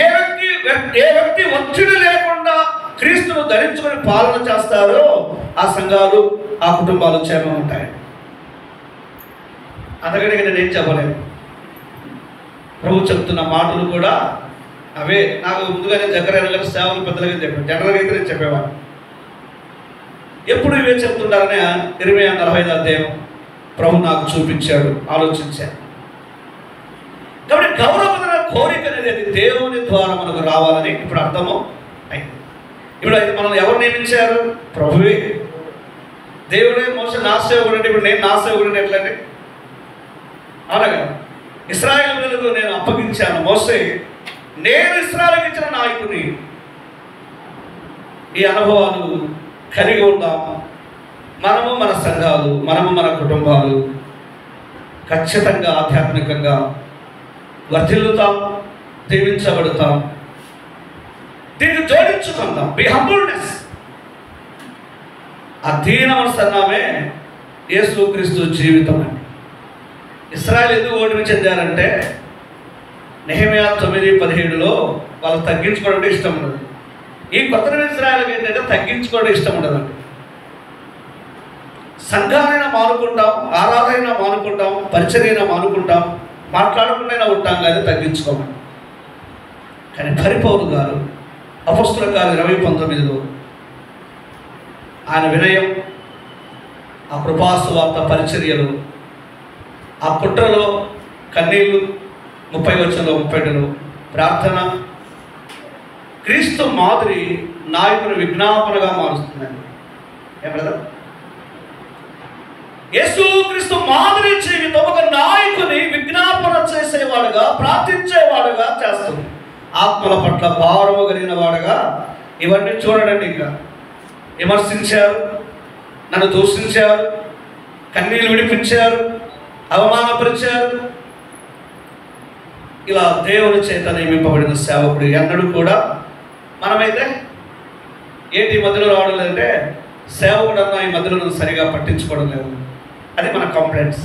ఏ వ్యక్తి ఒత్తిడి లేకుండా క్రీస్తును ధరించుకొని పాలన చేస్తారో ఆ సంఘాలు, ఆ కుటుంబాలు క్షేమం ఉంటాయి. అందుకని నేనేం చెప్పలేను. ప్రభు చెప్తున్న మాటలు కూడా అవే. నాకు ముందుగానే జకర్యా గారు సేవలు పెద్దలుగా చెప్పాను. జనరల్గా అయితే నేను చెప్పేవాడు. ఎప్పుడు ఇవే చెప్తుంటారని 45వ అధ్యాయం ప్రభు నాకు చూపించాడు, ఆలోచించాను. కాబట్టి గౌరవమైన కోరిక అనేది దేవుని ద్వారా మనకు రావాలని ఇప్పుడు అర్థము అయింది. ఇప్పుడు మనం ఎవరు నియమించారు? ప్రభువే. దేవుడే మోసే నా సేవకుడు అంటే ఇప్పుడు నేను నా సేవకుడు ఎట్లండి? అలాగా ఇశ్రాయేలు ప్రజలకు నేను అప్పగించాను. మోసే నేను ఇశ్రాయేలుకి ఇచ్చిన నాయకుని. ఈ అనుభవాలు కలిగి ఉందాం. మనము మన సంఘాలు, మనము మన కుటుంబాలు ఖచ్చితంగా ఆధ్యాత్మికంగా వర్ధిల్లుతాం, దీవించబడతాం. దీన్ని జోడించుకుందాం. B humbleness. ఆ దీన మనసన్నామే యేసుక్రీస్తు జీవితం అండి. ఇశ్రాయేలు ఎందుకు ఓటమి చెందారంటే నెహెమ్యా 9:17లో వాళ్ళు తగ్గించుకోవడం ఇష్టం ఉండదు. ఈ కొత్త ఇశ్రాయేలుకి ఏంటంటే తగ్గించుకోవడం ఇష్టం ఉండదండి. సంఘాలైనా మానుకుంటాం, ఆరాధనైనా మానుకుంటాం, పరిచర్యైనా మానుకుంటాం, మాట్లాడకుండా ఉంటాం, కానీ తగ్గించుకోమని. కానీ పరిపౌలు గారు అపొస్తలుల కార్యాలు 20:19లో ఆయన వినయం, ఆ కృపాసువార్త పరిచర్యలు, ఆ కుట్రలో కన్నీళ్ళు, 30:32 ప్రార్థన క్రీస్తు మాదిరి నాయకుని విజ్ఞాపనగా మారుస్తుందండి. ఏమన్నా యేసుక్రీస్తు మాదిరి జీవితం ఒక నాయకుని విజ్ఞాపన చేసేవాడుగా, ప్రార్థించేవాడుగా చేస్తుంది. ఆత్మల పట్ల భారము కలిగిన వాడుగా. ఇవన్నీ చూడండి. ఇంకా విమర్శించారు, నన్ను దూషించారు, కన్నీళ్ళు విడిపించారు, అవమానపరిచారు. ఇలా దేవుని చేత నియమింపబడిన సేవకుడు ఎన్నడూ కూడా మనమైతే ఏంటి ఈ మధ్యలో రావడం లేదంటే సేవకుడు అన్న ఈ మధ్యలో సరిగా పట్టించుకోవడం లేదు. అది మన కంప్లైంట్స్.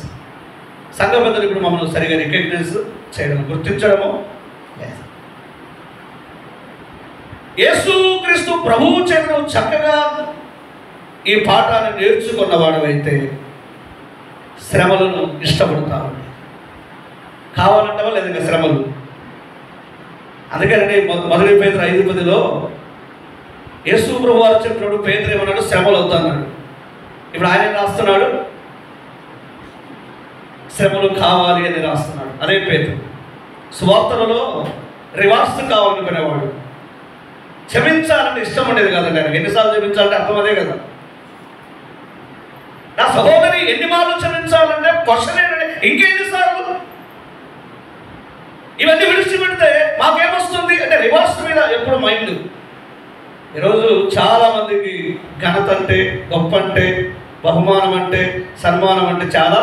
సంఘ పెద్దలు ఇప్పుడు మమ్మల్ని సరిగా రికగ్నైజ్ చేయడం, గుర్తించడము లేదు. యేసుక్రీస్తు ప్రభువు చేత చక్కగా ఈ పాఠాన్ని నేర్చుకున్నవాడు అయితే శ్రమలను ఇష్టపడతావు. కావాలంటావా లేదా శ్రమలు? అందుకని మొదటి పేతురు 5:10లో యేసు ప్రభు వారు చెప్పినప్పుడు పేతురు ఏమన్నాడు? శ్రమలు వద్దన్నాడు. ఇప్పుడు ఆయన రాస్తున్నాడు, శ్రమలు కావాలి అని రాస్తున్నాడు. అదే పేతురు. సువార్తలలో రివార్స్ కావాలనుకునేవాడు. క్షమించాలంటే ఇష్టం ఉండేది కదండి ఆయన. ఎన్నిసార్లు క్షమించాలంటే అర్థం అదే కదా. నా సహోదరి ఎన్ని మార్లు క్షమించాలంటే క్వశ్చన్ ఏంటంటే ఇంకెన్నిసార్లు? ఇవన్నీ విడిచిపెడితే మాకేమొస్తుంది అంటే రివార్స్ మీద ఎప్పుడు మైండ్. ఈరోజు చాలా మందికి ఘనత అంటే, గొప్ప అంటే, బహుమానం అంటే, సన్మానం అంటే చాలా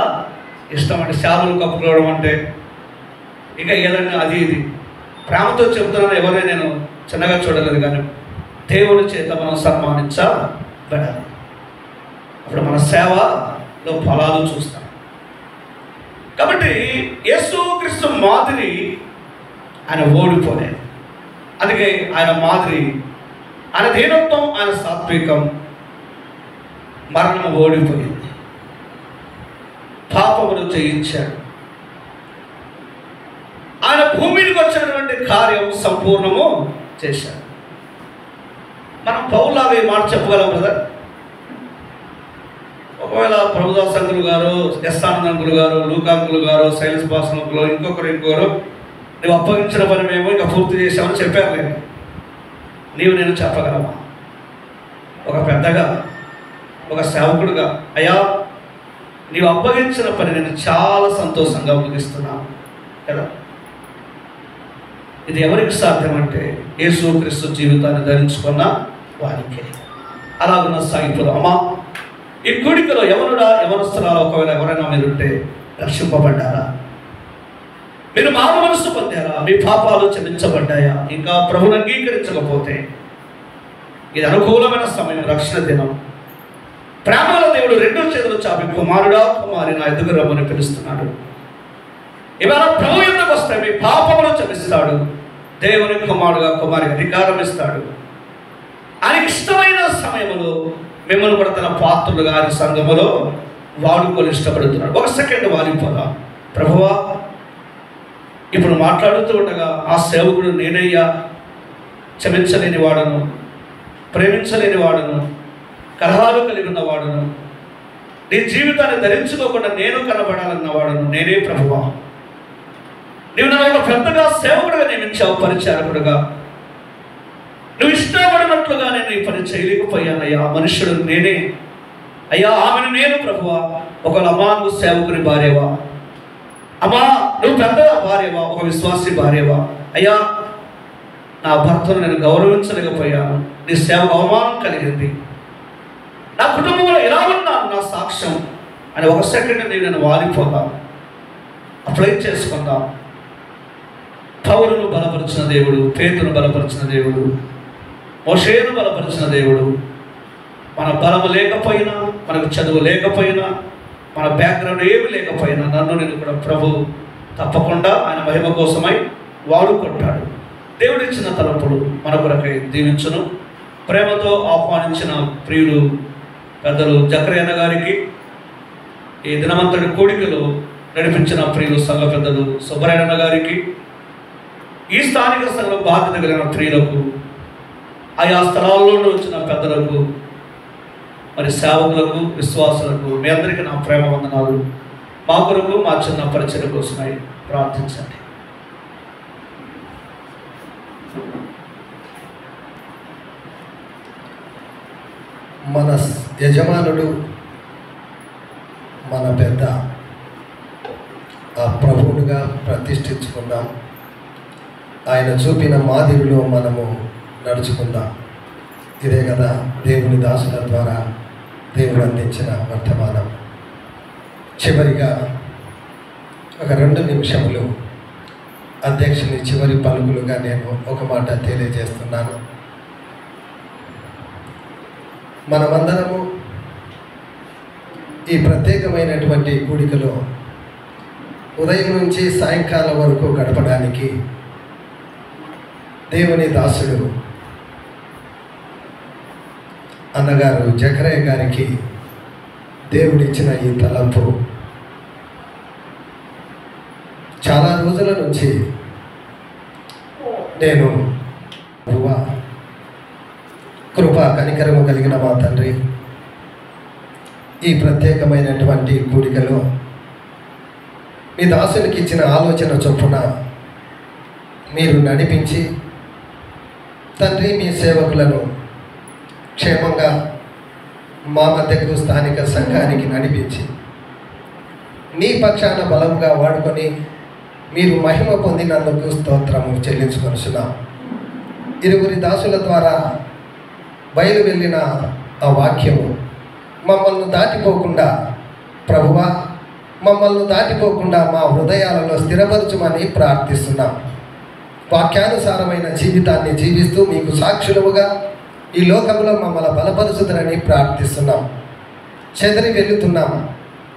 ఇష్టం. అంటే శాలులు కప్పుకోవడం అంటే, ఇక ఏదైనా అది ఇది. ప్రేమతో చెబుతున్నాను, ఎవరైనా నేను చిన్నగా చూడలేదు. కానీ దేవుని చేత మనం సన్మానించబడాలి. అప్పుడు మన సేవలో ఫలాలు చూస్తాం. కాబట్టి యేసుక్రీస్తు మాదిరి ఆయన ఓడిపోలేదు. అందుకే ఆయన మాదిరి, ఆయన దీనత్వం, ఆయన సాత్వికం, మరణం ఓడిపోయింది, పాపమును జయించాడు. ఆయన భూమికి వచ్చినటువంటి కార్యం సంపూర్ణము చేశాడు. మనం పౌలాగా ఈ మాట చెప్పగలం కదా. ఒకవేళ ప్రభుదాస్ అంకులు గారు, ఎస్ఆనంద్ అంకులు గారు, లూకా అంకులు గారు, సైన్స్ భాష అంకులు, ఇంకొకరు నువ్వు అప్పగించిన పని మేము ఇంకా పూర్తి చేసామని చెప్పారు. లేదు, నీవు నేను చెప్పగలమా? ఒక పెద్దగా, ఒక సేవకుడుగా, అయ్యా నీవు అప్పగించిన పని నేను చాలా సంతోషంగా ముగిస్తున్నాను కదా. ఇది ఎవరికి సాధ్యమంటే యేసుక్రీస్తు జీవితాన్ని ధరించుకున్న వారికే. అలాగున్న సాగిపోదాం. అమ్మా, ఈ కూడికలో ఎవరుడా, ఎవరొస్తున్నారో, ఒకవేళ ఎవరైనా మీరుంటే రక్షింపబడ్డారా? మీరు మారు మనస్సు పొందారా? మీ పాపాలు క్షమించబడ్డాయా? ఇంకా ప్రభువును అంగీకరించకపోతే ఇది అనుకూలమైన సమయం, రక్షణ దినం. ప్రేమల దేవుడు 2 చేతులు చాపి కుమారుడా, కుమారి నా ఎదుగు రమ్మని పిలుస్తున్నాడు. ఇవాళ ప్రభు ఎందుకు వస్తే మీ పాపములు క్షమిస్తాడు. దేవుని కుమారుడుగా, కుమారికి అధికారం ఇస్తాడు. ఆయనకి ఇష్టమైన సమయంలో మిమ్మల్ని కూడా తన పాత్రులుగా ఆయన సంఘములో వాడుకొని ఇష్టపడుతున్నాడు. 1 సెకండ్ వాలిపోదా. ప్రభువా, ఇప్పుడు మాట్లాడుతూ ఉండగా ఆ సేవకుడు నేనయ్యా, క్షమించలేని వాడను, ప్రేమించలేని వాడను, కలహాలు కలిగి ఉన్నవాడును, నీ జీవితాన్ని ధరించుకోకుండా నేను కనబడాలన్న వాడను నేనే ప్రభువా. నువ్వు నన్ను ఒక పెద్దగా సేవకుడుగా నియమించావు, పరిచారకుడుగా. నువ్వు ఇష్టపడినట్లుగా నేను ఈ పని చేయలేకపోయానయ్యా, మనుషుడు నేనే అయ్యా ఆమెను నేను ప్రభువా, ఒకవేళ అమ్మా నువ్వు సేవకుని భార్యవా, అమ్మా నువ్వు పెద్ద భార్యవా, ఒక విశ్వాసి భార్యవా, అయ్యా నా భర్తను నేను గౌరవించలేకపోయాను, నీ సేవకు అవమానం కలిగింది, నా కుటుంబంలో ఎలా ఉన్నాను నా సాక్ష్యం అని ఒక సెకండ్ నేను వాలిపోదాం. అప్లై చేసుకుందాం. పౌలును బలపరిచిన దేవుడు, పేతును బలపరిచిన దేవుడు, మోషేను బలపరిచిన దేవుడు. మన బలము లేకపోయినా, మనకు చదువు లేకపోయినా, మన బ్యాక్గ్రౌండ్ ఏమి లేకపోయినా నన్ను నేను కూడా ప్రభు తప్పకుండా ఆయన మహిమ కోసమై వాడుకుంటాడు. దేవుడు ఇచ్చిన తలంపులు మన కొరకై దీవించును. ప్రేమతో ఆహ్వానించిన ప్రియులు పెద్దలు జకరియన్న గారికి, ఈ దినమంతటి కోడికలు నడిపించిన ప్రియులు సంఘ పెద్దలు సుబ్బరాయన్న గారికి, ఈ స్థానిక సంఘం బాధ్యత కలిగిన ప్రియులకు, ఆయా స్థలాల్లోనూ వచ్చిన పెద్దలకు, మరి సేవకులకు, విశ్వాసులకు మీ అందరికీ నా ప్రేమ వందనాలు. మా కొరకు, మా చిన్న పరిచయం కోసమై ప్రార్థించండి. మన యజమానుడు, మన పెద్ద ఆ ప్రభువుగా ప్రతిష్ఠించుకుందాం. ఆయన చూపిన మాదిరిలో మనము నడుచుకుందాం. ఇదే కదా దేవుని దాసుల ద్వారా దేవుడు అందించిన వర్తమానం. చివరిగా ఒక 2 నిమిషములు అధ్యక్షుని చివరి పలుకులుగా నేను ఒక మాట తెలియజేస్తున్నాను. మనమందరము ఈ ప్రత్యేకమైనటువంటి కూడికలో ఉదయం నుంచి సాయంకాలం వరకు గడపడానికి దేవుని దాసుడు అన్నగారు జకరయ్య గారికి దేవుడిచ్చిన ఈ తలంపు చాలా రోజుల నుంచి నేను కృప కనికరము కలిగిన మా తండ్రి, ఈ ప్రత్యేకమైనటువంటి కూడికలో మీ దాసునికి ఇచ్చిన ఆలోచన చొప్పున మీరు నడిపించి తండ్రి మీ సేవకులను క్షేమంగా మా మధ్యకు స్థానిక సంఘానికి నడిపించి నీ పక్షాన బలంగా వాడుకొని మీరు మహిమ పొందినందుకు స్తోత్రము చెల్లించుకొనుచున్నాం. 2 దాసుల ద్వారా బయలు వెళ్ళిన ఆ వాక్యము మమ్మల్ని దాటిపోకుండా ప్రభువా, మమ్మల్ని దాటిపోకుండా మా హృదయాలలో స్థిరపరచుమని ప్రార్థిస్తున్నాం. వాక్యానుసారమైన జీవితాన్ని జీవిస్తూ మీకు సాక్షులముగా ఈ లోకంలో మమ్మల్ని బలపరుచుదరని ప్రార్థిస్తున్నాం. చెదరి వెళుతున్నాం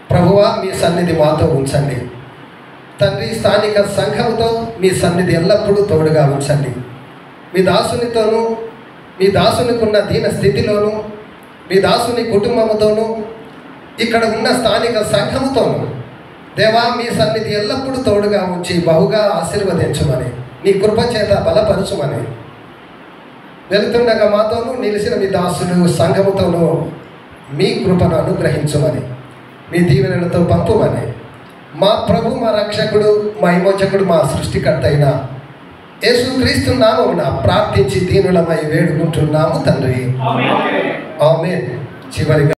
ప్రభువా, మీ సన్నిధి మాతో ఉంచండి తండ్రి. స్థానిక సంఘముతో మీ సన్నిధి ఎల్లప్పుడూ తోడుగా ఉంచండి. మీ దాసునితోనూ, మీ దాసునికున్న దీన స్థితిలోనూ, మీ దాసుని కుటుంబముతోనూ, ఇక్కడ ఉన్న స్థానిక సంఘముతోనూ దేవా మీ సన్నిధి ఎల్లప్పుడూ తోడుగా ఉంచి బహుగా ఆశీర్వదించమని, నీ కృపచేత బలపరచుమని, వెళుతుండగా మాతోనూ నిలిచిన మీ దాసులు సంఘముతోనూ మీ కృపను అనుగ్రహించమని, మీ దీవెనలతో పంపుమని మా ప్రభు, మా రక్షకుడు, మా విమోచకుడు, మా సృష్టికర్త అయిన యేసుక్రీస్తు నామమున ప్రార్థించి దీనులమై వేడుకుంటున్నాము తండ్రి. ఆమేన్. చివరిగా